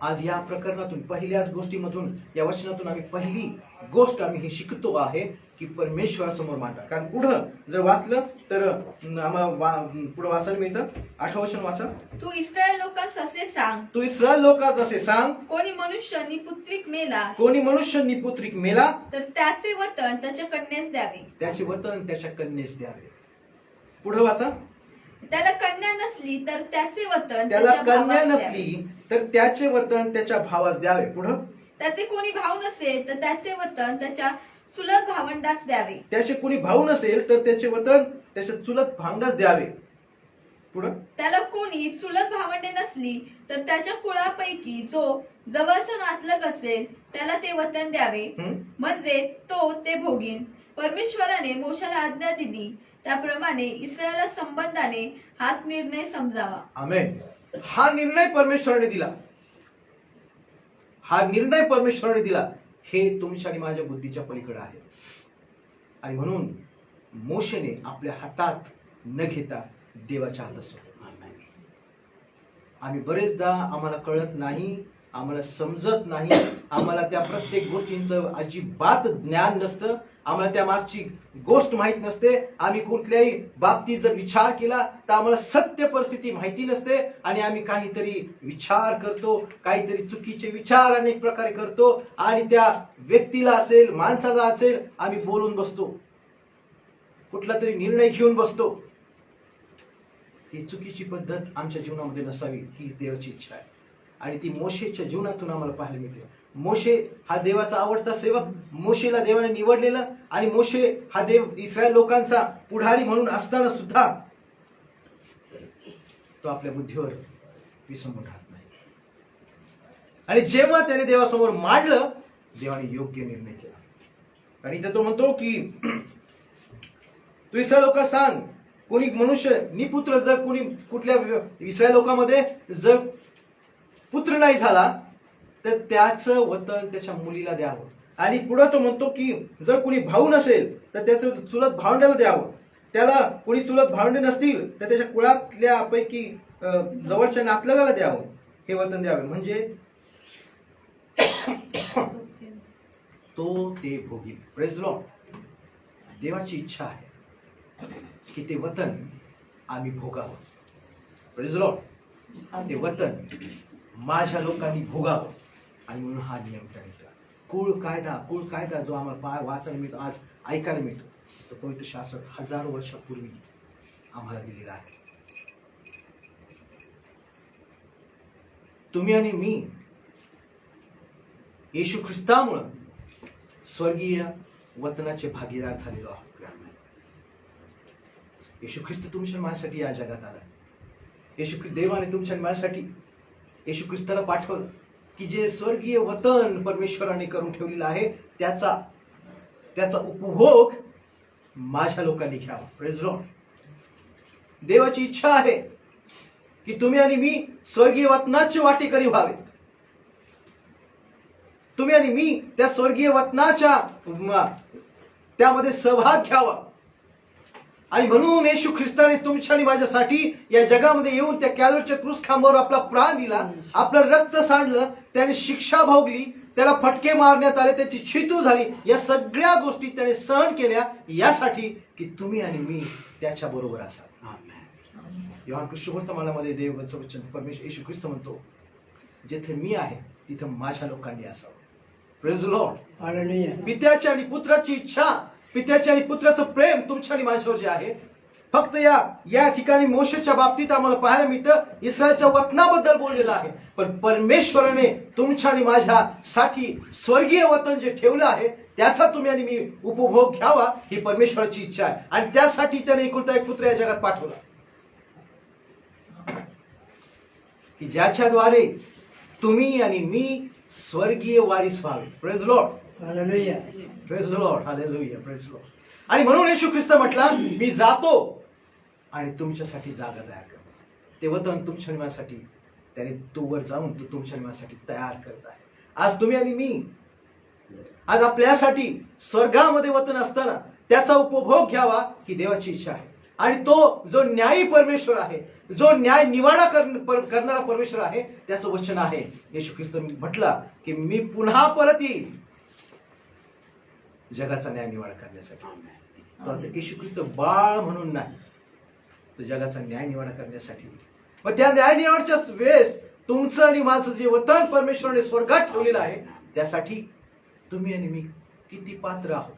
आज या प्रकरणातून, पहिल्याच गोष्टीमधून, या वचनातून आम्ही पहिली गोष्ट आम्ही हे शिकतो आहे की परमेश्वरासमोर मांडा. कारण पुढं जर वाचलं तर आम्हाला पुढे वाचायला मिळतं. 8वं वचन वाचा. तू इस्रायल लोकांस असे सांग, तू इस्रायल लोकांस असे सांग, कोणी मनुष्य निपुत्रिक मेला, कोणी मनुष्य निपुत्रिक मेला, तर त्याचे वतन त्याच्या कन्येस द्यावे. त्याचे वतन त्याच्या कन्येस द्यावे. पुढे वाचा. त्याला कन्या नसली तर त्याचे वतन त्याला त्याच्या कन्या भावास नसली द्यावे. तर त्याचे वतन त्याच्या भावास द्यावे. पुढं. त्याचे कोणी भाव नसेल तर त्याचे वतन त्याच्या चुलत भावंडास द्यावे. त्याचे कोणी भाऊ नसेल तर त्याचे वतन त्याच्या चुलत भावंडास द्यावे. पुढं. त्याला कोणी चुलत भावंडे नसली तर त्याच्या कुळापैकी जो जवळचा नातलग असेल त्याला ते वतन द्यावे, म्हणजे तो ते भोगीन. परमेश्वराने मोशाला आज्ञा दिली त्याप्रमाणे इस्रायला संबंधाने हाच निर्णय समजावा. आमेन. हा निर्णय परमेश्वराने दिला. हा निर्णय परमेश्वराने दिला. हे तुमच्या आणि माझ्या बुद्धीच्या पलीकडे आहे. आणि म्हणून मोशेने आपल्या हातात न घेता देवाच्या हातात सोडलं. आम्ही बरेचदा आम्हाला कळत नाही, आम्हाला समजत नाही, आम्हाला त्या प्रत्येक गोष्टींचं अजिबात ज्ञान नसतं, आम्हाला त्या मागची गोष्ट माहित नसते. आम्ही कुठल्याही बाबतीत जर विचार केला तर आम्हाला सत्य परिस्थिती माहिती नसते आणि आम्ही काहीतरी विचार करतो, काहीतरी चुकीचे विचार अनेक प्रकारे करतो आणि त्या व्यक्तीला असेल, माणसाला असेल, आम्ही बोलून बसतो, कुठला तरी निर्णय घेऊन बसतो. ही चुकीची पद्धत आमच्या जीवनामध्ये नसावी, ही देवाची इच्छा आहे. आणि ती मोशेच्या जीवनातून आम्हाला पाहायला मिळते. मोशे हा देवाचा आवडता सेवक, मोशेला देवाने निवडलेलं, आणि मोशे हा देव इस्रायल लोकांचा पुढारी म्हणून असताना सुद्धा तो आपल्या बुद्धीवर विसंबून राहत नाही. आणि जेव्हा त्याने देवासमोर मांडलं, देवाने योग्य निर्णय केला. आणि इथे तो म्हणतो की तू इस्रायल लोकांना सांग, कोणी मनुष्य निपुत्र, जर कोणी कुठल्या इस्रायल लोकांमध्ये जर पुत्र नाही झाला तर त्याचं वतन त्याच्या मुलीला द्यावं. आणि पुढे तो म्हणतो की जर कोणी भाऊ नसेल तर त्याचं चुलत भावंडाला द्यावं. त्याला कोणी चुलत भावंडे नसतील तर त्याच्या कुळातल्या पैकी जवळच्या नातलगाला द्यावं, हे वतन द्यावे, म्हणजे तो ते भोगील. Praise Lord. देवाची इच्छा आहे की ते वतन आम्ही भोगावं. Praise Lord. ते वतन माझ्या लोकांनी भोगावं. आणि म्हणून हा नियम त्याने केला. कुळ कायदा जो आम्हाला वाचायला मिळतो, आज ऐकायला मिळतो, तो पवित्र शास्त्रात हजारो वर्षापूर्वी आम्हाला दिलेला आहे. तुम्ही आणि मी येशू ख्रिस्तामुळं स्वर्गीय वतनाचे भागीदार झालेलो आहोत. येशू ख्रिस्त तुमच्या माझ्यासाठी या जगात आला. देवाने तुमच्या माझ्यासाठी येशू ख्रिस्ताला पाठवलं की जे स्वर्गीय वतन परमेश्वराने करून ठेवलेलं आहे त्याचा उपभोग माझ्या लोकांनी घ्यावा. Praise Lord. देवाची इच्छा आहे की तुम्ही आणि मी स्वर्गीय वतनाचे वाटेकरी व्हावेत. तुम्ही आणि मी त्या स्वर्गीय वतनाच्या त्यामध्ये सहभाग घ्यावा. आणि म्हणून येशू ख्रिस्ताने तुमच्या आणि माझ्यासाठी या जगामध्ये येऊन त्या कॅल्वरीच्या क्रूस खांबावर आपला प्राण दिला, आपलं रक्त सांडलं, त्याने शिक्षा भोगली, त्याला फटके मारण्यात आले, त्याची छितू झाली. या सगळ्या गोष्टी त्याने सहन केल्या यासाठी की तुम्ही आणि मी त्याच्या बरोबर असाल. योहान कृष्णवर्तमानामध्ये देवाचं वचन परमेश्वर येशू ख्रिस्त म्हणतो, जिथे मी आहे तिथे माझ्या लोकांनी असावं. Praise Lord. पित्याची आणि पुत्राची इच्छा, पित्याचे आणि पुत्राचं प्रेम तुमच्या आणि माझ्यावर जे आहे, फक्त या ठिकाणी मोशेच्या बाबतीत आम्हाला पाहायला मिळतं, इस्रायलच्या वतनाबद्दल बोललेलं आहे. पण परमेश्वराने तुमच्या आणि माझ्यासाठी स्वर्गीय वतन जे ठेवलं आहे त्याचा तुम्ही आणि मी उपभोग घ्यावा, ही परमेश्वराची इच्छा आहे. आणि त्यासाठी त्याने एकुलता एक पुत्र या जगात पाठवला की ज्याच्याद्वारे तुम्ही आणि मी स्वर्गीय वारीस व्हावे. Praise lord. Praise Lord. Hallelujah. Praise Lord. आणि म्हणून येशू ख्रिस्त म्हटला, मी जातो आणि तुमच्यासाठी जागा तयार करतो. ते वतन तुमच्या आणि माझ्यासाठी त्याने तोवर जाऊन तो तुमच्या आणि माझ्यासाठी तयार करत आहे. आज तुम्ही आणि मी आज आपल्यासाठी स्वर्गामध्ये वतन असताना त्याचा उपभोग घ्यावा ही देवाची इच्छा आहे. आणि तो जो न्यायी परमेश्वर आहे, जो न्याय निवाडा करणारा परमेश्वर आहे, त्याचं वचन आहे. येशू ख्रिस्त म्हटला की मी पुन्हा परत येईल जगाचा न्याय निवाडा करण्यासाठी. तो येशू ख्रिस्त बाळ म्हणून नाही, तो जगाचा न्याय निवाडा करण्यासाठी. पण त्या न्याय निवाडाच्या वेळेस तुमचं आणि माझं जे वतन परमेश्वराने स्वर्गात ठेवलेलं आहे त्यासाठी तुम्ही आणि मी किती पात्र आहोत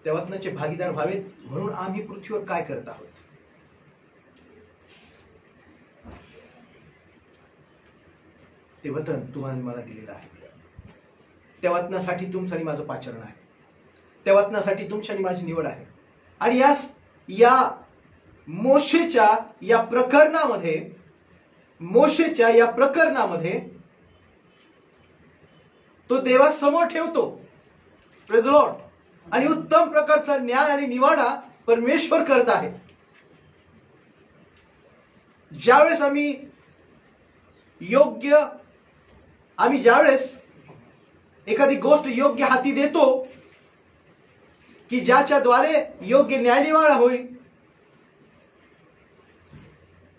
त्या वतनाचे भागीदार व्हावेत. म्हणून आम्ही पृथ्वीवर काय करत आहोत, ते वतन तुम्हाला मला दिलेलं आहे. त्या वतनासाठी तुमचं आणि माझं पाचरण आहे, त्या वतनासाठी तुमची आणि माझी निवड आहे. आणि या मोशेच्या या प्रकरणामध्ये तो देवासमोर ठेवतो. Praise Lord. आणि उत्तम प्रकारचा न्याय आणि निवाडा परमेश्वर करत आहे. ज्यावेळेस ज्यावेळेस एखादी गोष्ट योग्य हाती देतो की ज्याच्याद्वारे योग्य न्यायनिवाडा होईल,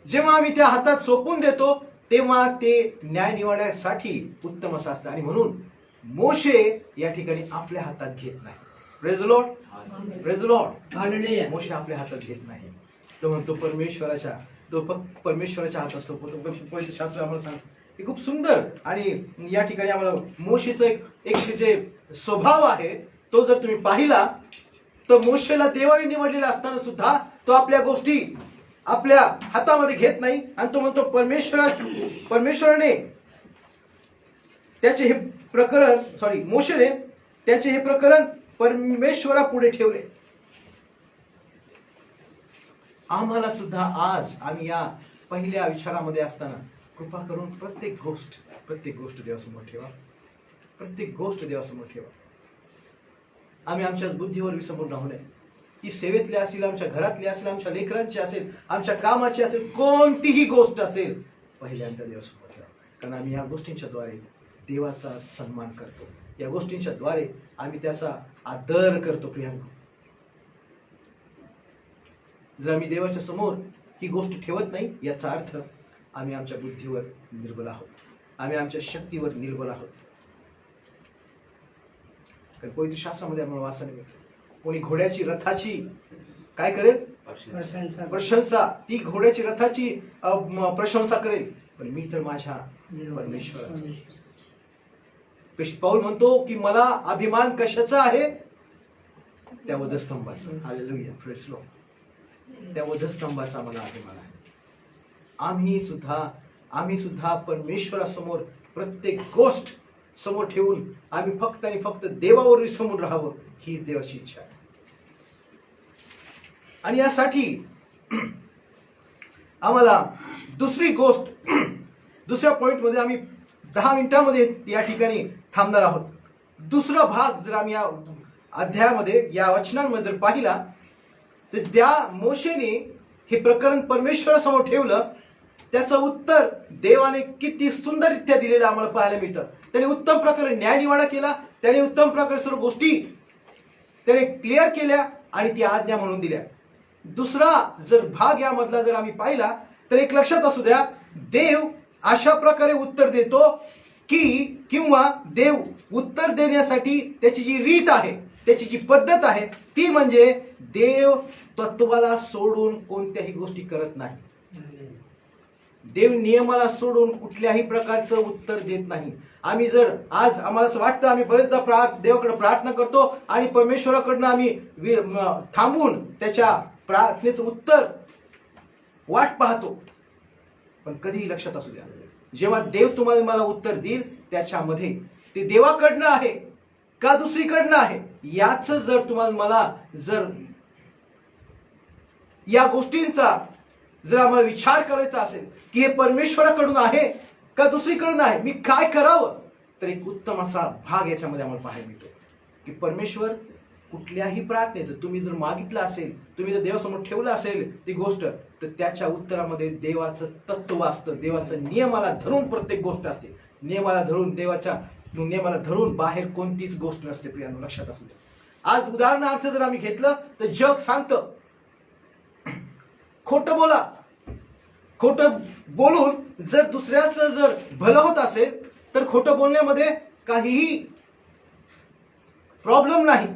जेव्हा आम्ही त्या हातात सोपून देतो तेव्हा ते न्यायनिवाड्यासाठी उत्तम असं असतं. आणि म्हणून मोशे या ठिकाणी आपल्या हातात घेत नाही. Praise lord. Praise lord. मोशे आपल्या हातात घेत नाही. तो म्हणतो परमेश्वराच्या हातात सोपवतो. पवित्र शास्त्र आम्हाला सांगतो हे खूप सुंदर. आणि या ठिकाणी आम्हाला मोशेचा एक जे स्वभाव आहे तो जर तुम्ही पाहिला तर मोशेला देवाने निवडलेला असताना सुद्धा तो आपल्या गोष्टी आपल्या हातामध्ये घेत नाही. आणि तो म्हणतो परमेश्वराने त्याचे हे प्रकरण मोशेने त्याचे हे प्रकरण परमेश्वरा पुढे ठेवले. आम्हाला सुद्धा आज आम्ही या पहिल्या विचारामध्ये असताना कृपा करून प्रत्येक गोष्ट देवासमोर ठेवा. प्रत्येक गोष्ट देवासमोर ठेवा. आम्ही आमच्या बुद्धीवर विसंबून राहू नये. ती सेवेतली असेल, आमच्या घरातली असेल, आमच्या लेकरांची असेल, आमच्या कामाची असेल, कोणतीही गोष्ट असेल, पहिल्यांदा देवासमोर ठेवा. कारण आम्ही या गोष्टींच्या द्वारे देवाचा सन्मान करतो. या गोष्टींच्या द्वारे आम्ही त्याचा आदर करतो. प्रियांनो, जर आम्ही देवाच्या समोर ही गोष्ट ठेवत नाही याचा अर्थ आम्ही आमच्या बुद्धीवर निर्बल आहोत, आम्ही आमच्या शक्तीवर निर्बल आहोत. कारण पवित्र शास्त्रामध्ये आम्हाला वाचायला मिळतं, कोणी घोड्याची रथाची काय करेल? प्रशंसा. ती घोड्याची रथाची प्रशंसा करेल, पण मी तर माझ्या परमेश्वराची. पाऊल म्हणतो की मला अभिमान कशाचा आहे? त्या वधस्तंभाचा. Hallelujah, praise Lord. त्या वधस्तंभाचा मला अभिमान आहे. आम्ही सुद्धा परमेश्वरासमोर प्रत्येक गोष्ट समोर ठेवून आम्ही फक्त आणि फक्त देवावर समोर राहावं, हीच देवाची इच्छा आहे. आणि यासाठी आम्हाला दुसरी गोष्ट, दुसऱ्या पॉइंट मध्ये आम्ही 10 मिनिटांमध्ये या ठिकाणी थांबणार आहोत. दुसरा भाग जर आम्ही या अध्यायामध्ये, या वचनांमध्ये जर पाहिला, तर त्या मोशेने हे प्रकरण परमेश्वरासमोर ठेवलं. त्याचं उत्तर देवाने किती सुंदररित्या दिलेलं आम्हाला पाहायला मिळतं. त्याने उत्तम प्रकारे न्यायनिवाडा केला. त्याने उत्तम प्रकारे सर्व गोष्टी त्याने क्लिअर केल्या आणि ती आज्ञा म्हणून दिल्या. दुसरा जर भाग यामधला जर आम्ही पाहिला, तर एक लक्षात असू द्या, देव अशा प्रकारे उत्तर देतो की, किंवा देव उत्तर देण्यासाठी त्याची जी रीत आहे, त्याची जी पद्धत आहे, ती म्हणजे देव तत्वाला सोडून कोणत्याही गोष्टी करत नाही. देव नियमाला सोडून कुठल्याही प्रकारचं उत्तर देत नाही. आम्ही जर आज आम्हाला असं वाटतं, आम्ही बरेचदा देवाकडे प्रार्थना करतो आणि परमेश्वराकडनं आम्ही थांबून त्याच्या प्रार्थनेचं उत्तर वाट पाहतो. पण कधीही लक्षात असू द्या, जेव्हा देव तुम्हाला मला उत्तर देईल, त्याच्यामध्ये ते देवाकडनं आहे का दुसरीकडनं आहे, याच जर तुम्हाला मला जर या गोष्टींचा जर आम्हाला विचार करायचा असेल की हे परमेश्वराकडून आहे का दुसरीकडून आहे, मी काय करावं, तर एक उत्तम असा भाग याच्यामध्ये आम्हाला पाहायला मिळतो की परमेश्वर कुठल्याही प्रार्थनेचं तुम्ही जर मागितलं असेल, तुम्ही जर देवासमोर ठेवलं असेल ती गोष्ट, तर त्याच्या उत्तरामध्ये देवाचं तत्व असतं. देवाचं नियमाला धरून प्रत्येक गोष्ट असते. नियमाला धरून, देवाच्या नियमाला धरून बाहेर कोणतीच गोष्ट नसते. प्रियांनो, लक्षात असू द्या. आज उदाहरणार्थ जर आम्ही घेतलं तर जग सांगतं खोटं बोला. खोटं बोलून जर दुसऱ्याचं जर भलं होत असेल तर खोटं बोलण्यामध्ये काहीही प्रॉब्लेम नाही.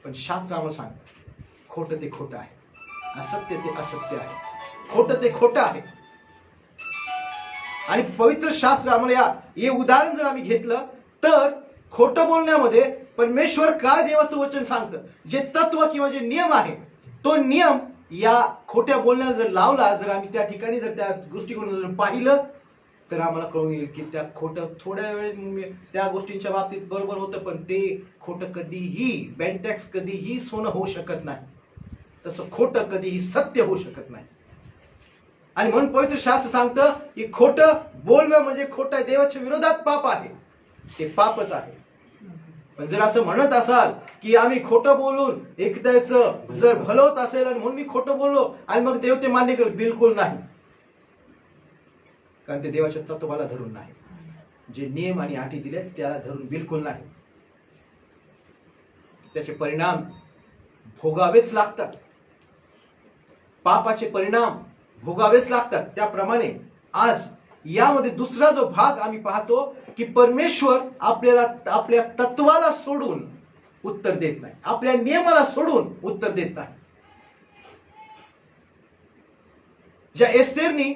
पण शास्त्र आम्हाला सांगतं खोटं ते खोटं आहे, असत्य ते असत्य आहे, खोटं ते खोटं आहे. आणि पवित्र शास्त्र आम्हाला हे उदाहरण जर आम्ही घेतलं तर खोटं बोलण्यामध्ये परमेश्वर काय देवाचं वचन सांगतं, जे तत्व किंवा जे नियम आहे, तो नियम या खोट्या बोलण्याला जर लावला, जर आम्ही त्या ठिकाणी जर त्या दृष्टिकोनातून जर पाहिलं, तर आम्हाला कळून येईल की त्या खोटं थोड्या वेळ त्या गोष्टींच्या बाबतीत बरोबर होतं, पण ते खोटं कधीही बेंटॅक्स कधीही सोनं होऊ शकत नाही. तसं खोटं कधीही सत्य होऊ शकत नाही. आणि म्हणून पवित्र शास्त्र सांगतं की खोटं बोलणं म्हणजे खोटं देवाच्या विरोधात पाप आहे, ते पापच आहे. पण जर असं म्हणत असाल की आम्ही खोटं बोलून एखाद्याचं जर भलं होत असेल आणि म्हणून मी खोटं बोललो आणि मग देव ते मान्य करेल, बिलकुल नाही. कारण ते देवाच्या तत्वाला धरून नाही, जे नियम आणि अटी दिले त्याला धरून बिलकुल नाही. त्याचे परिणाम भोगावेच लागतात. पापाचे परिणाम भोगावेच लागतात. त्याप्रमाणे आज यामध्ये दुसरा जो भाग आम्ही पाहतो की परमेश्वर आपल्याला आपल्या तत्वाला सोडून उत्तर देत नाही, आपल्या नियमाला सोडून उत्तर देत नाही. ज्या एस्तेरनी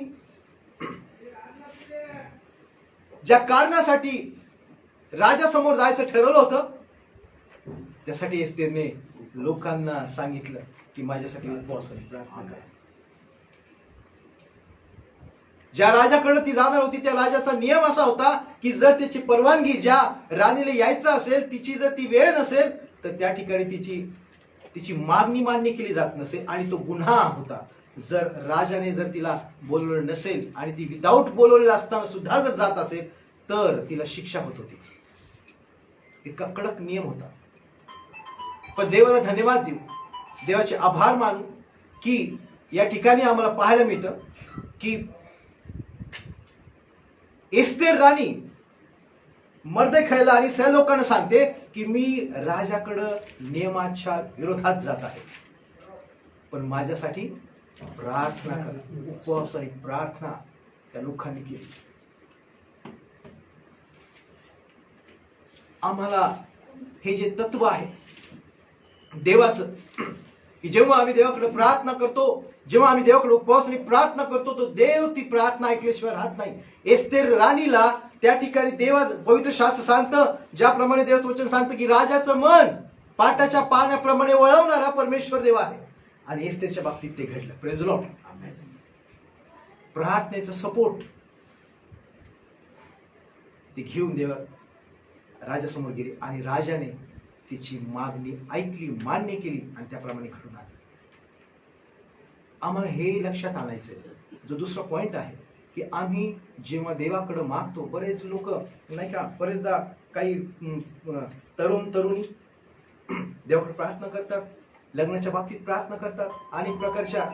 ज्या कारणासाठी राजासमोर जायचं ठरवलं होतं, त्यासाठी एस्तेरने लोकांना सांगितलं की माझ्यासाठी उपवास आणि प्रार्थना करा. ज्या राजाकडे ती जाणार होती त्या राजाचा नियम असा होता की जर त्याची परवानगी ज्या राणीला यायचं असेल, तिची जर ती वेळ नसेल, तर त्या ठिकाणी तिची मागणी मान्य केली जात नसेल आणि तो गुन्हा होता. जर राजाने जर तिला बोलवलं नसेल आणि ती विदाऊट बोलवलेलं असताना सुद्धा जर जात असेल तर तिला शिक्षा होत होती. इतका कडक नियम होता. पण देवाला धन्यवाद देऊ, देवाचे आभार मानू की या ठिकाणी आम्हाला पाहायला मिळतं की एस्तेर राणी मर्देखायला आणि सर्व लोकांना सांगते की मी राजाकडं नियमाच्या विरोधात जात आहे, पण माझ्यासाठी प्रार्थना करा. उपवास आणि प्रार्थना त्या लोकांनी केली. आम्हाला हे जे तत्व आहे देवाचं, की जेव्हा आम्ही देवाकडे प्रार्थना करतो, जेव्हा आम्ही देवाकडे उपवासाने प्रार्थना करतो, तो देव ती प्रार्थना ऐकल्याशिवाय राहत नाही. एस्तेर राणीला त्या ठिकाणी देवा पवित्र शास्त्र सांगतं, ज्याप्रमाणे देवाचं वचन सांगतं की राजाचं मन पाटाच्या पाण्याप्रमाणे वळवणारा परमेश्वर देव आहे. आणि एस्तेरच्या बाबतीत ते घडलं. Praise Lord. प्रार्थनेचा सपोर्ट ती घेऊन देवा राजासमोर गेली आणि राजाने तिची मागणी ऐकली, मान्य केली आणि त्याप्रमाणे घडून आलं. आम्हाला हे लक्षात आणायचंय. जो दुसरा पॉइंट आहे की आम्ही जेव्हा देवाकडे मागतो, बरेच लोक नाही का, बरेचदा काही तरुणी देवाकडे प्रार्थना करतात, लग्नाच्या बाबतीत प्रार्थना करतात, अनेक प्रकारच्या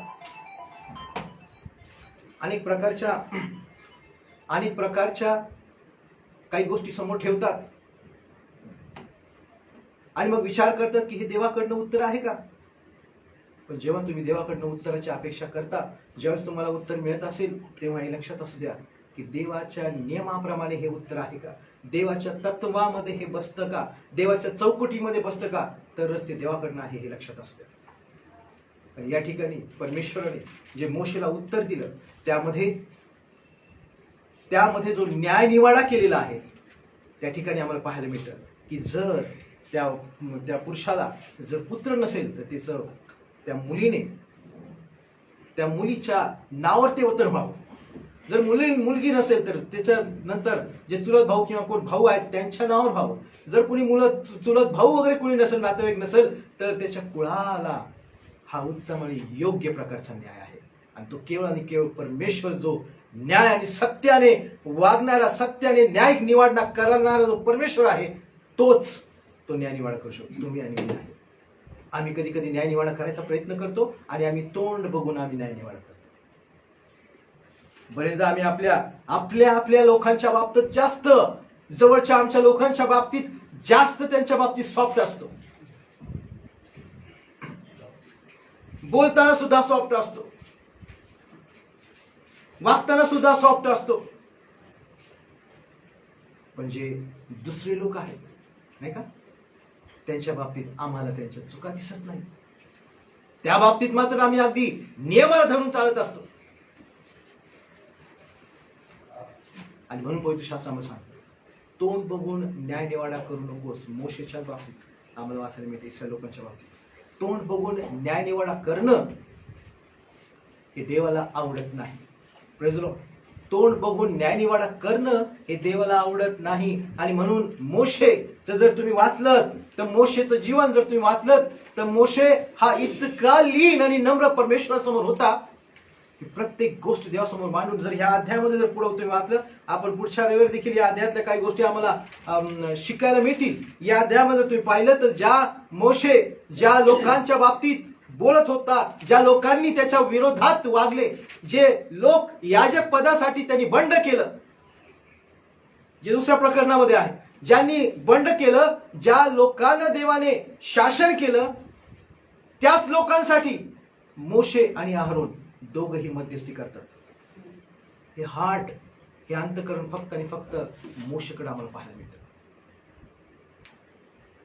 काही गोष्टी समोर ठेवतात आणि मग विचार करतात की हे देवाकडनं उत्तर आहे का. पण जेव्हा तुम्ही देवाकडनं उत्तराची अपेक्षा करता, ज्यावेळेस तुम्हाला उत्तर मिळत असेल, तेव्हा हे लक्षात असू द्या की देवाच्या नियमाप्रमाणे हे उत्तर आहे का, देवाच्या तत्वामध्ये हे बसतं का, देवाच्या चौकटीमध्ये बसतं का, तरच ते देवाकडनं आहे हे लक्षात असू द्या. आणि या ठिकाणी परमेश्वराने जे मोशेला उत्तर दिलं, त्यामध्ये जो न्याय निवाडा केलेला आहे, त्या ठिकाणी आम्हाला पाहायला मिळतं की जर त्या पुरुषाला जर पुत्र नसेल तर त्या मुलीच्या नावावर ते वतन व्हावं. जर मुलगी नसेल तर त्याच्या नंतर जे चुलत भाऊ किंवा कोण भाऊ आहेत त्यांच्या नावावर व्हावं. जर कोणी चुलत भाऊ वगैरे कोणी नसेल, नातेवाईक नसेल, तर त्याच्या कुळाला हा उत्तम आणि योग्य प्रकारचा न्याय आहे. आणि तो केवळ आणि केवळ परमेश्वर जो न्याय आणि सत्याने वागणारा, सत्याने न्याय निवाडा करणारा जो परमेश्वर आहे, तोच तो न्याय निवाडा करू शकतो. तुम्ही आणि मी नाही. आम्ही कधी कधी न्याय निवाडा करायचा प्रयत्न करतो आणि आम्ही तोंड बघून आम्ही न्याय निवाडा करतो. बरेचदा आम्ही आपल्या लोकांच्या बाबतीत जास्त, जवळच्या आमच्या लोकांच्या बाबतीत जास्त त्यांच्या बाबतीत सॉफ्ट असतो, बोलताना सुद्धा सॉफ्ट असतो, वागताना सुद्धा सॉफ्ट असतो. पण जे दुसरे लोक आहेत नाही का, त्यांच्या बाबतीत आम्हाला त्यांच्या चुका दिसत नाही. त्या बाबतीत मात्र आम्ही अगदी नियमाला धरून चालत असतो. आणि म्हणून पवित्र शास्त्र आम्हाला सांगतो, तोंड बघून न्याय निवाडा करू नकोस. मोशेच्या बाबतीत आम्हाला वाचायला मिळते, इस्रायल लोकांच्या बाबतीत तोंड बघून न्याय निवाडा करणं हे देवाला आवडत नाही. Praise Lord. तोंड बघून न्याय निवाडा करणं हे देवाला आवडत नाही. आणि म्हणून मोशेचं जर तुम्ही वाचलं तर, मोशेचं जीवन जर तुम्ही वाचलं तर, मोशे हा इतका लीन आणि नम्र परमेश्वरासमोर होता की प्रत्येक गोष्ट देवासमोर मांडून, जर ह्या अध्यायामध्ये जर पुढे तुम्ही वाचलं, आपण पुढच्या रविवारी देखील या अध्यायातल्या काही गोष्टी आम्हाला शिकायला मिळतील. या अध्यायामध्ये तुम्ही पाहिलं तर मोशे ज्या लोकांच्या बाबतीत बोलत होता, ज्या लोकांनी त्याच्या विरोधात वागले, जे लोक याजक पदासाठी त्यांनी बंड केलं, जे दुसऱ्या प्रकरणामध्ये आहे, ज्यांनी बंड केलं, ज्या लोकांना देवाने शासन केलं, त्याच लोकांसाठी मोशे आणि अहरोन दोघही मध्यस्थी करतात. हे हार्ट, हे अंतःकरण फक्त आणि फक्त मोशेकडे आम्हाला पाहायला मिळतं.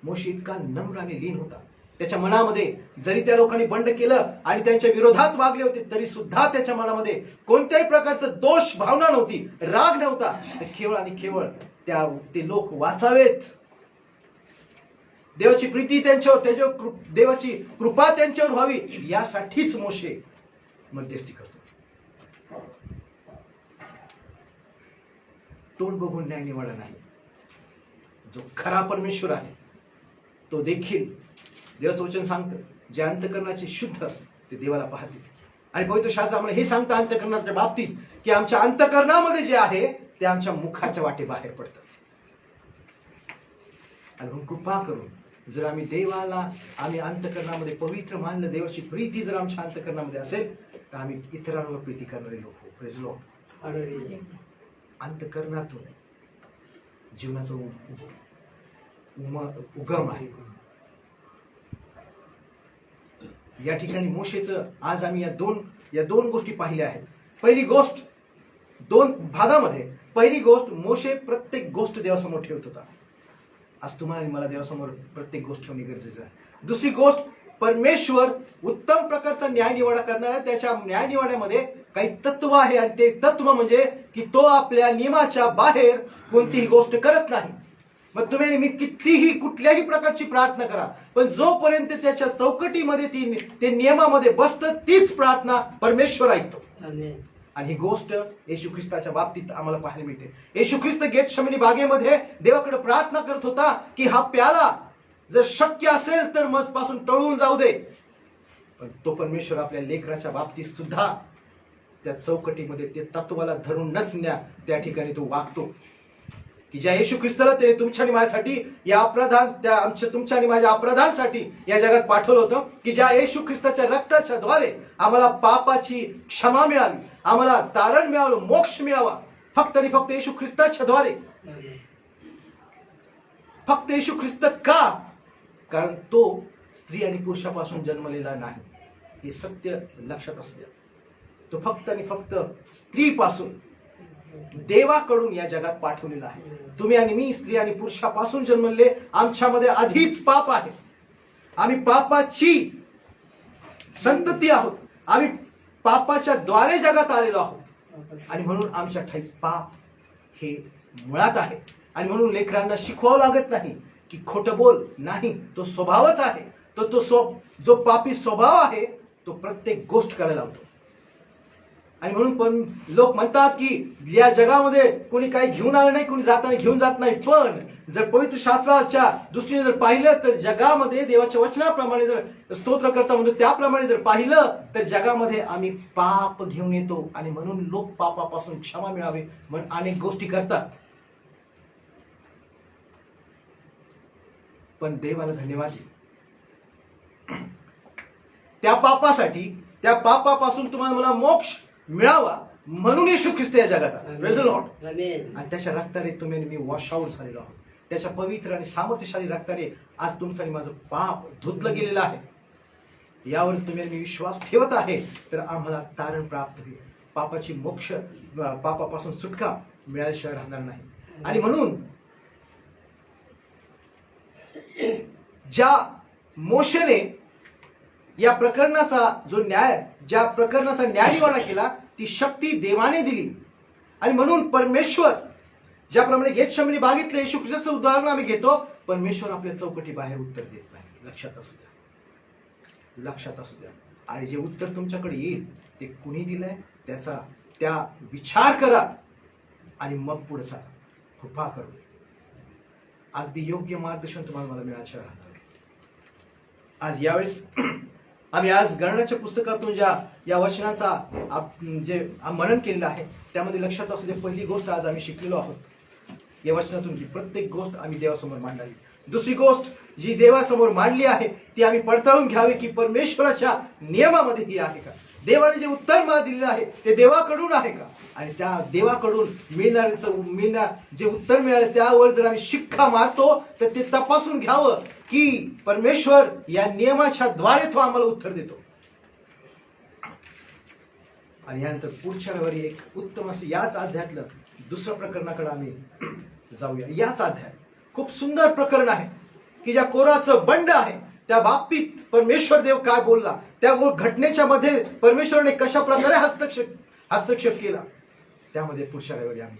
मोशे इतका नम्र आणि लीन होता. त्याच्या मनामध्ये जरी त्या लोकांनी बंड केलं आणि त्यांच्या विरोधात वागले होते, तरी सुद्धा त्याच्या मनामध्ये कोणत्याही प्रकारचं दोष भावना नव्हती, राग नव्हता. तर केवळ आणि केवळ ते लोक वाचावेत, देवाची प्रीती त्यांच्यावर, देवाची कृपा त्यांच्यावर व्हावी, यासाठीच मोशे मध्यस्थी करतो. तोंड बघून न्याय निवाडा नाही. जो खरा परमेश्वर आहे तो देखील, देवाचं वचन सांगतं, जे अंतःकरणाचे शुद्ध ते देवाला पाहते. आणि पवित्र शास्त्र आम्हाला हे सांगतं अंतःकरणाच्या बाबतीत की आमच्या अंतःकरणामध्ये जे आहे ते आमच्या मुखाच्या वाटे बाहेर पडतं. आणि म्हणून कृपा करून जर आम्ही देवाला, आम्ही अंतःकरणामध्ये पवित्र मानलं, देवाची प्रीती जर आमच्या अंतःकरणामध्ये असेल, तर आम्ही इतरांवर प्रीती करणारे लोक हो. Praise Lord. अंतःकरणातून जीवनाचा उगम आहे. या ठिकाणी मोशेचं आज आम्ही या दोन गोष्टी पाहिल्या आहेत. पहिली गोष्ट, दोन भागामध्ये, पहिली गोष्ट, मोशे प्रत्येक गोष्ट देवासमोर ठेवत होता. आज तुम्हाला आणि मला देवासमोर प्रत्येक गोष्ट ठेवणे गरजेचं आहे. दुसरी गोष्ट, परमेश्वर उत्तम प्रकारचा न्यायनिवाडा करणार आहे. त्याच्या न्यायनिवाड्यामध्ये काही तत्व आहे आणि ते तत्व म्हणजे की तो आपल्या नियमाच्या बाहेर कोणतीही गोष्ट करत नाही. मग तुम्ही मी कितीही कुठल्याही प्रकारची प्रार्थना करा, पण जोपर्यंत त्याच्या चौकटीमध्ये ते नियमामध्ये बसतं तीच प्रार्थना परमेश्वर ऐकतो. आणि ही गोष्ट येशू ख्रिस्ताच्या बाबतीत आम्हाला पाहायला मिळते. येशू ख्रिस्त गेतशमनी बागेमध्ये देवाकडे प्रार्थना करत होता की हा प्याला जर शक्य असेल तर मजपासून टळून जाऊ दे. पण तो परमेश्वर आपल्या लेकराच्या बाबतीत सुद्धा त्या चौकटीमध्ये ते तत्वाला धरून नसण्या त्या ठिकाणी तो वागतो. की ज्या येशू ख्रिस्ताला त्याने तुमच्या आणि माझ्यासाठी या अपराधान त्या तुमच्या आणि माझ्या अपराधांसाठी या जगात पाठवलं होतं, की ज्या येशू ख्रिस्ताच्या रक्ताच्या द्वारे आम्हाला पापाची क्षमा मिळावी, आम्हाला तारण मिळावं, मोक्ष मिळावा, फक्त आणि फक्त येशू ख्रिस्ताच्या द्वारे. फक्त येशू ख्रिस्त का? कारण तो स्त्री आणि पुरुषापासून जन्मलेला नाही. हे सत्य लक्षात असू द्या. तो फक्त आणि फक्त स्त्रीपासून देवाकडून या जगात पाठवलेला आहे. तुम्ही आणि मी स्त्री आणि पुरुषापासून जन्मले, आमच्यामध्ये आधीच पाप आहे. आम्ही पापाची संतती आहोत. आम्ही पापाच्या द्वारे जगात आलेलो आहोत आणि म्हणून आमच्या ठाई पाप हे मुळात आहे. आणि म्हणून लेकरांना शिकवावं लागत नाही की खोटं बोल नाही, तो स्वभावच आहे. जो पापी स्वभाव आहे तो प्रत्येक गोष्ट करायला लावतो. आणि म्हणून पण लोक म्हणतात की या जगामध्ये कोणी काही घेऊन आलं नाही, कोणी जाताना घेऊन जात नाही. पण जर पवित्र शास्त्राच्या दृष्टीने जर पाहिलं तर जगामध्ये देवाच्या वचनाप्रमाणे जर स्तोत्र करता म्हणतो त्याप्रमाणे जर पाहिलं तर जगामध्ये आम्ही पाप घेऊन येतो. आणि म्हणून लोक पापापासून क्षमा मिळावी म्हणून अनेक गोष्टी करतात. पण देवाला धन्यवाद, त्या पापासाठी, त्या पापापासून तुम्हाला मला मोक्ष मिळावा म्हणून येशू ख्रिस्त या जगात आला. Praise the Lord. आणि त्याच्या रक्ताने तुम्ही मी वॉश आउट झालेलो आहोत. त्याच्या पवित्र आणि सामर्थ्यशाली रक्ताने आज तुमचं आणि माझं पाप धुतलं गेलेलं आहे. यावर तुम्ही मी विश्वास ठेवत आहे तर आम्हाला तारण प्राप्त होईल. पापाची मोक्ष, पापापासून सुटका मिळाल्याशिवाय राहणार नाही. आणि म्हणून ज्या मोशेने या प्रकरणाचा जो न्याय, ज्या प्रकरणाचा न्यायनिवाडा केला ती शक्ती देवाने दिली. आणि म्हणून परमेश्वर ज्याप्रमाणे गेतशमनी बागेतलं येशू ख्रिस्ताचं उदाहरण आम्ही घेतो, परमेश्वर आपल्या चौकटी बाहेर उत्तर देत नाही. लक्षात असू द्या, लक्षात असू द्या. आणि जे उत्तर तुमच्याकडे येईल ते कुणी दिलंय त्या विचार करा आणि मग पुढे चाला. कृपा करू. अगदी योग्य मार्गदर्शन तुम्हाला मला मिळाल्याशिवाय राहणार नाही. आज यावेळेस आम्ही आज गणनाच्या पुस्तकातून या वचनाचा जे मनन केलेलं आहे त्यामध्ये लक्षात असू दे, पहिली गोष्ट आज आम्ही शिकलेलो आहोत या वचनातून की प्रत्येक गोष्ट आम्ही देवासमोर मांडावी. दुसरी गोष्ट जी देवासमोर मांडली आहे ती आम्ही पडताळून घ्यावी की परमेश्वराच्या नियमामध्ये ही आहे का, देवाने जे उत्तर मला दिलेलं आहे ते देवाकडून आहे का. आणि त्या देवाकडून जे उत्तर मिळाले त्यावर जर आम्ही शिक्का मारतो तर ते तपासून घ्यावं की परमेश्वर या नियमाच्या द्वारे तो आम्हाला उत्तर देतो. आणि यानंतर पुढच्या रविवारी एक उत्तम असं याच अध्यायातलं दुसऱ्या प्रकरणाकडे आम्ही जाऊया. याच अध्याय खूप सुंदर प्रकरण आहे की ज्या कोराचं बंड आहे त्या बाबतीत परमेश्वर देव काय बोलला, त्या घटनेच्या मध्ये परमेश्वराने कशा प्रकारे हस्तक्षेप केला, त्यामध्ये पुढच्या रविवारी आम्ही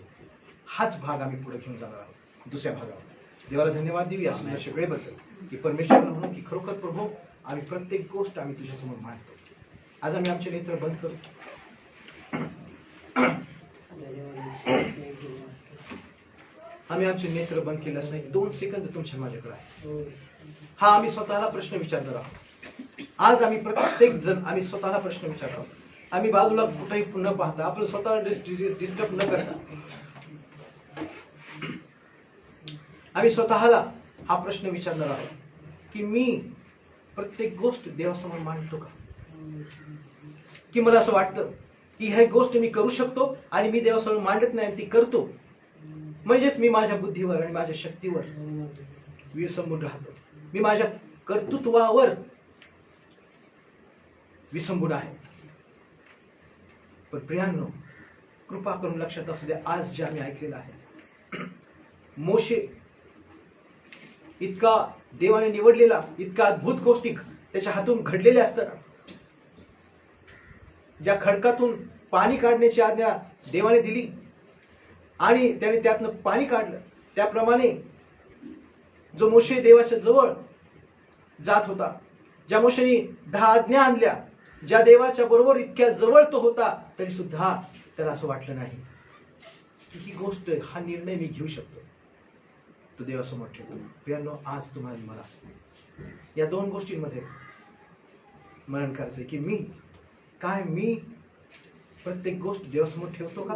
हाच भाग आम्ही पुढे घेऊन जाणार आहोत दुसऱ्या भागावर. देवाला धन्यवाद देऊया सुंदर वेळेबद्दल की परमेश्वर म्हणून की खरोखर प्रभू आम्ही प्रत्येक गोष्ट आम्ही तुझ्यासमोर मांडतो. आज आम्ही आमचे नेत्र बंद करू. आम्ही आमचे नेत्र बंद केलंच नाही. 2 सेकंद तुमच्या माझ्याकडे आहे. हा आम्ही स्वतःला प्रश्न विचारणार आहोत. आज आम्ही प्रत्येक जण आम्ही स्वतःला प्रश्न विचारणार आहोत. आम्ही बाजूला कुठेही न पाहता आपलं स्वतःला डिस्टर्ब न करता आम्ही स्वतःला हा प्रश्न विचारणार आहोत की मी प्रत्येक गोष्ट देवासमोर मांडतो का, की मला असं वाटतं की ही गोष्ट मी करू शकतो आणि मी देवासमोर मांडत नाही ती करतो, म्हणजेच मी माझ्या बुद्धीवर आणि माझ्या शक्तीवर विसंबून राहतो, मी माझ्या कर्तृत्वावर विसंबून आहे. पण प्रियांनो कृपा करून लक्षात असू द्या, आज जे आम्ही ऐकलेलं आहे मोशे इतका देवाने निवडलेला, इतका अद्भुत गोष्टी त्याच्या हातून घडलेले असताना ज्या खडकातून पाणी काढण्याची आज्ञा देवाने दिली आणि त्याने त्यातनं पाणी काढलं, त्याप्रमाणे जो मोशे देवाच्या जवळ जात होता, ज्या मोशेने 10 आज्ञा आणल्या, ज्या देवाच्या बरोबर इतक्या जवळ तो होता, तरी सुद्धा त्याला असं वाटलं नाही की ही गोष्ट, हा निर्णय मी घेऊ शकतो. तो देवासमोर ठेवतो. प्रियांनो, आज तुम्हाला मला या 2 गोष्टींमध्ये मनन करायचंय की मी प्रत्येक गोष्ट देवासमोर ठेवतो का?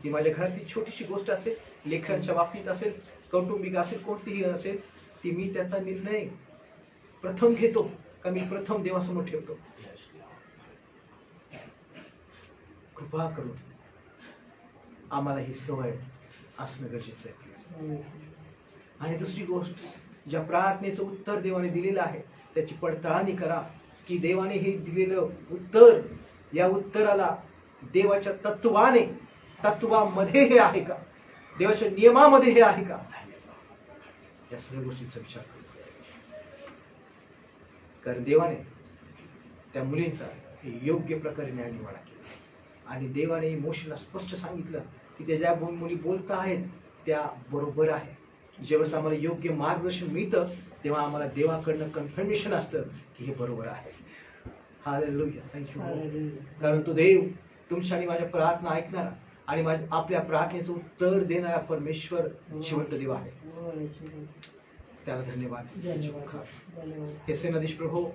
ती माझ्या घरातली छोटीशी गोष्ट असेल, लेकरांच्या बाबतीत असेल, कौटुंबिक असेल, कोणतीही असेल, ती मी त्याचा निर्णय प्रथम घेतो का मी प्रथम देवासमोर ठेवतो? कृपा करून आम्हाला ही सवय असणं गरजेचं आहे. आणि दुसरी गोष्ट, ज्या प्रार्थनेचं उत्तर देवाने दिलेलं आहे त्याची पडताळणी करा की देवाने हे दिलेलं उत्तर, या उत्तराला देवाच्या तत्वामध्ये हे आहे का, देवाच्या नियमामध्ये हे आहे का, या सगळ्या गोष्टींचा विचार करू. कारण देवाने त्या मुलींचा योग्य प्रकारे न्यायनिवाडा केला आणि देवाने मोशेला स्पष्ट सांगितलं की त्या ज्या मुली बोलत आहेत त्या बरोबर आहे. जेव्हा आम्हाला योग्य मार्गदर्शन मिळतं तेव्हा आम्हाला देवाकडनं कन्फर्मेशन असतं की हे बरोबर आहे. Hallelujah, thank you. कारण तो देव तुमच्या आणि माझ्या प्रार्थना ऐकणारा आणि आपल्या प्रार्थनेचं उत्तर देणारा परमेश्वर जिवंत देव आहे. त्याला धन्यवाद. हे सेनाधीश प्रभू,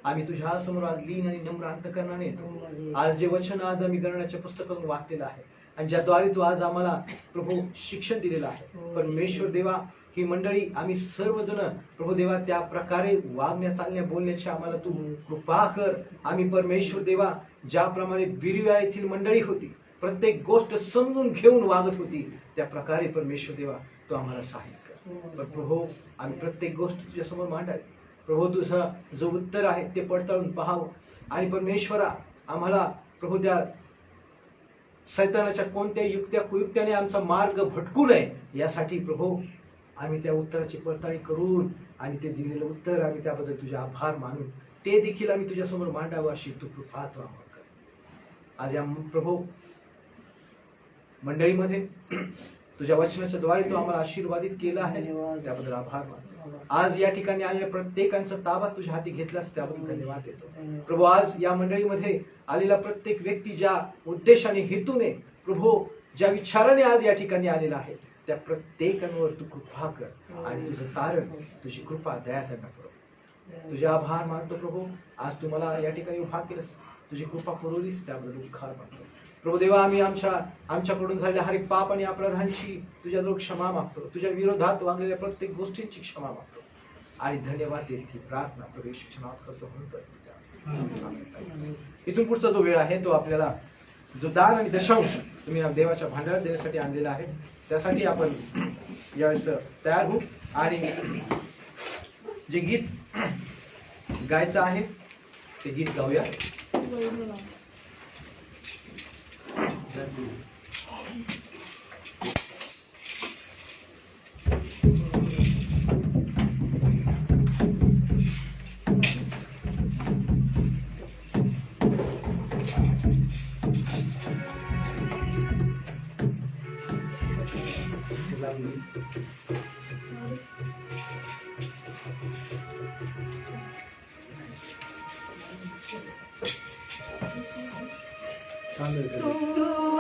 आम्ही तुझ्या समोर आज लीन आणि नम्र अंतकरणाने येतो. आज जे वचन आज आम्ही गणनाच्या पुस्तकातून वाचलेलं आहे आणि ज्याद्वारे तू आज आम्हाला प्रभू शिक्षण दिलेलं आहे, परमेश्वर देवा, ही मंडळी आम्ही सर्वजण प्रभू देवा त्या प्रकारे वागण्या, चालण्या, बोलण्याची आम्हाला तू कृपा कर. आम्ही परमेश्वर देवा ज्याप्रमाणे बिरिया येथील मंडळी होती, प्रत्येक गोष्ट समजून घेऊन वागत होती, त्या प्रकारे परमेश्वर देवा तू आम्हाला सहाय्य कर. पण प्रभू, आम्ही प्रत्येक गोष्ट तुझ्या समोर मांडावी. प्रभू, तुझं जो उत्तर आहे ते पडताळून पाहावं आणि परमेश्वरा आम्हाला प्रभू त्या सैतानाच्या कोणत्या युक्त्या कुयुक्त्याने आमचा मार्ग भटकू नये यासाठी प्रभू आम्ही त्या उत्तराची पडताळणी करून आणि ते दिलेलं उत्तर आम्ही त्याबद्दल तुझे आभार मानून ते देखील आम्ही तुझ्या समोर मांडावं अशी तू कृपा तू आम्हाला कर. आज या प्रभू मंडळीमध्ये तुझ्या वचनाच्या द्वारे तू आम्हाला आशीर्वादित केला आहे, त्याबद्दल आभार मानतो. आज या ठिकाणी आलेल्या प्रत्येकांचा ताबा तुझ्या हाती घेतलास त्याबद्दल धन्यवाद देतो. प्रभू, आज या मंडळीमध्ये आलेला प्रत्येक व्यक्ती ज्या उद्देशाने, हेतूने, प्रभू ज्या विचाराने आज या ठिकाणी आलेला आहे त्या प्रत्येकांवर तू कृपा कर आणि तुझं तारण, तुझी कृपा, दया त्यांना पुरव. तुझे आभार मानतो प्रभू. आज तू मला या ठिकाणी उभा केलंस, तुझी कृपा पुरवलीस त्याबद्दल उपकार मानतो. प्रभू देवा, आम्ही आमच्याकडून झालेल्या हर एक पाप आणि अपराधांची तुझ्याजवळ क्षमा मागतो. तुझ्या विरोधात वागलेल्या प्रत्येक गोष्टींची क्षमा मागतो आणि धन्यवाद देत ही प्रार्थना प्रवेश नावात करतो म्हणतो. इथून पुढचा जो वेळ आहे तो आपल्याला जो दान आणि दशांश तुम्ही देवाच्या भांडारात देण्यासाठी आणलेला आहे त्यासाठी आपण यावेळेस तयार होऊ आणि जे गीत गायचं आहे ते गीत गाऊया. तू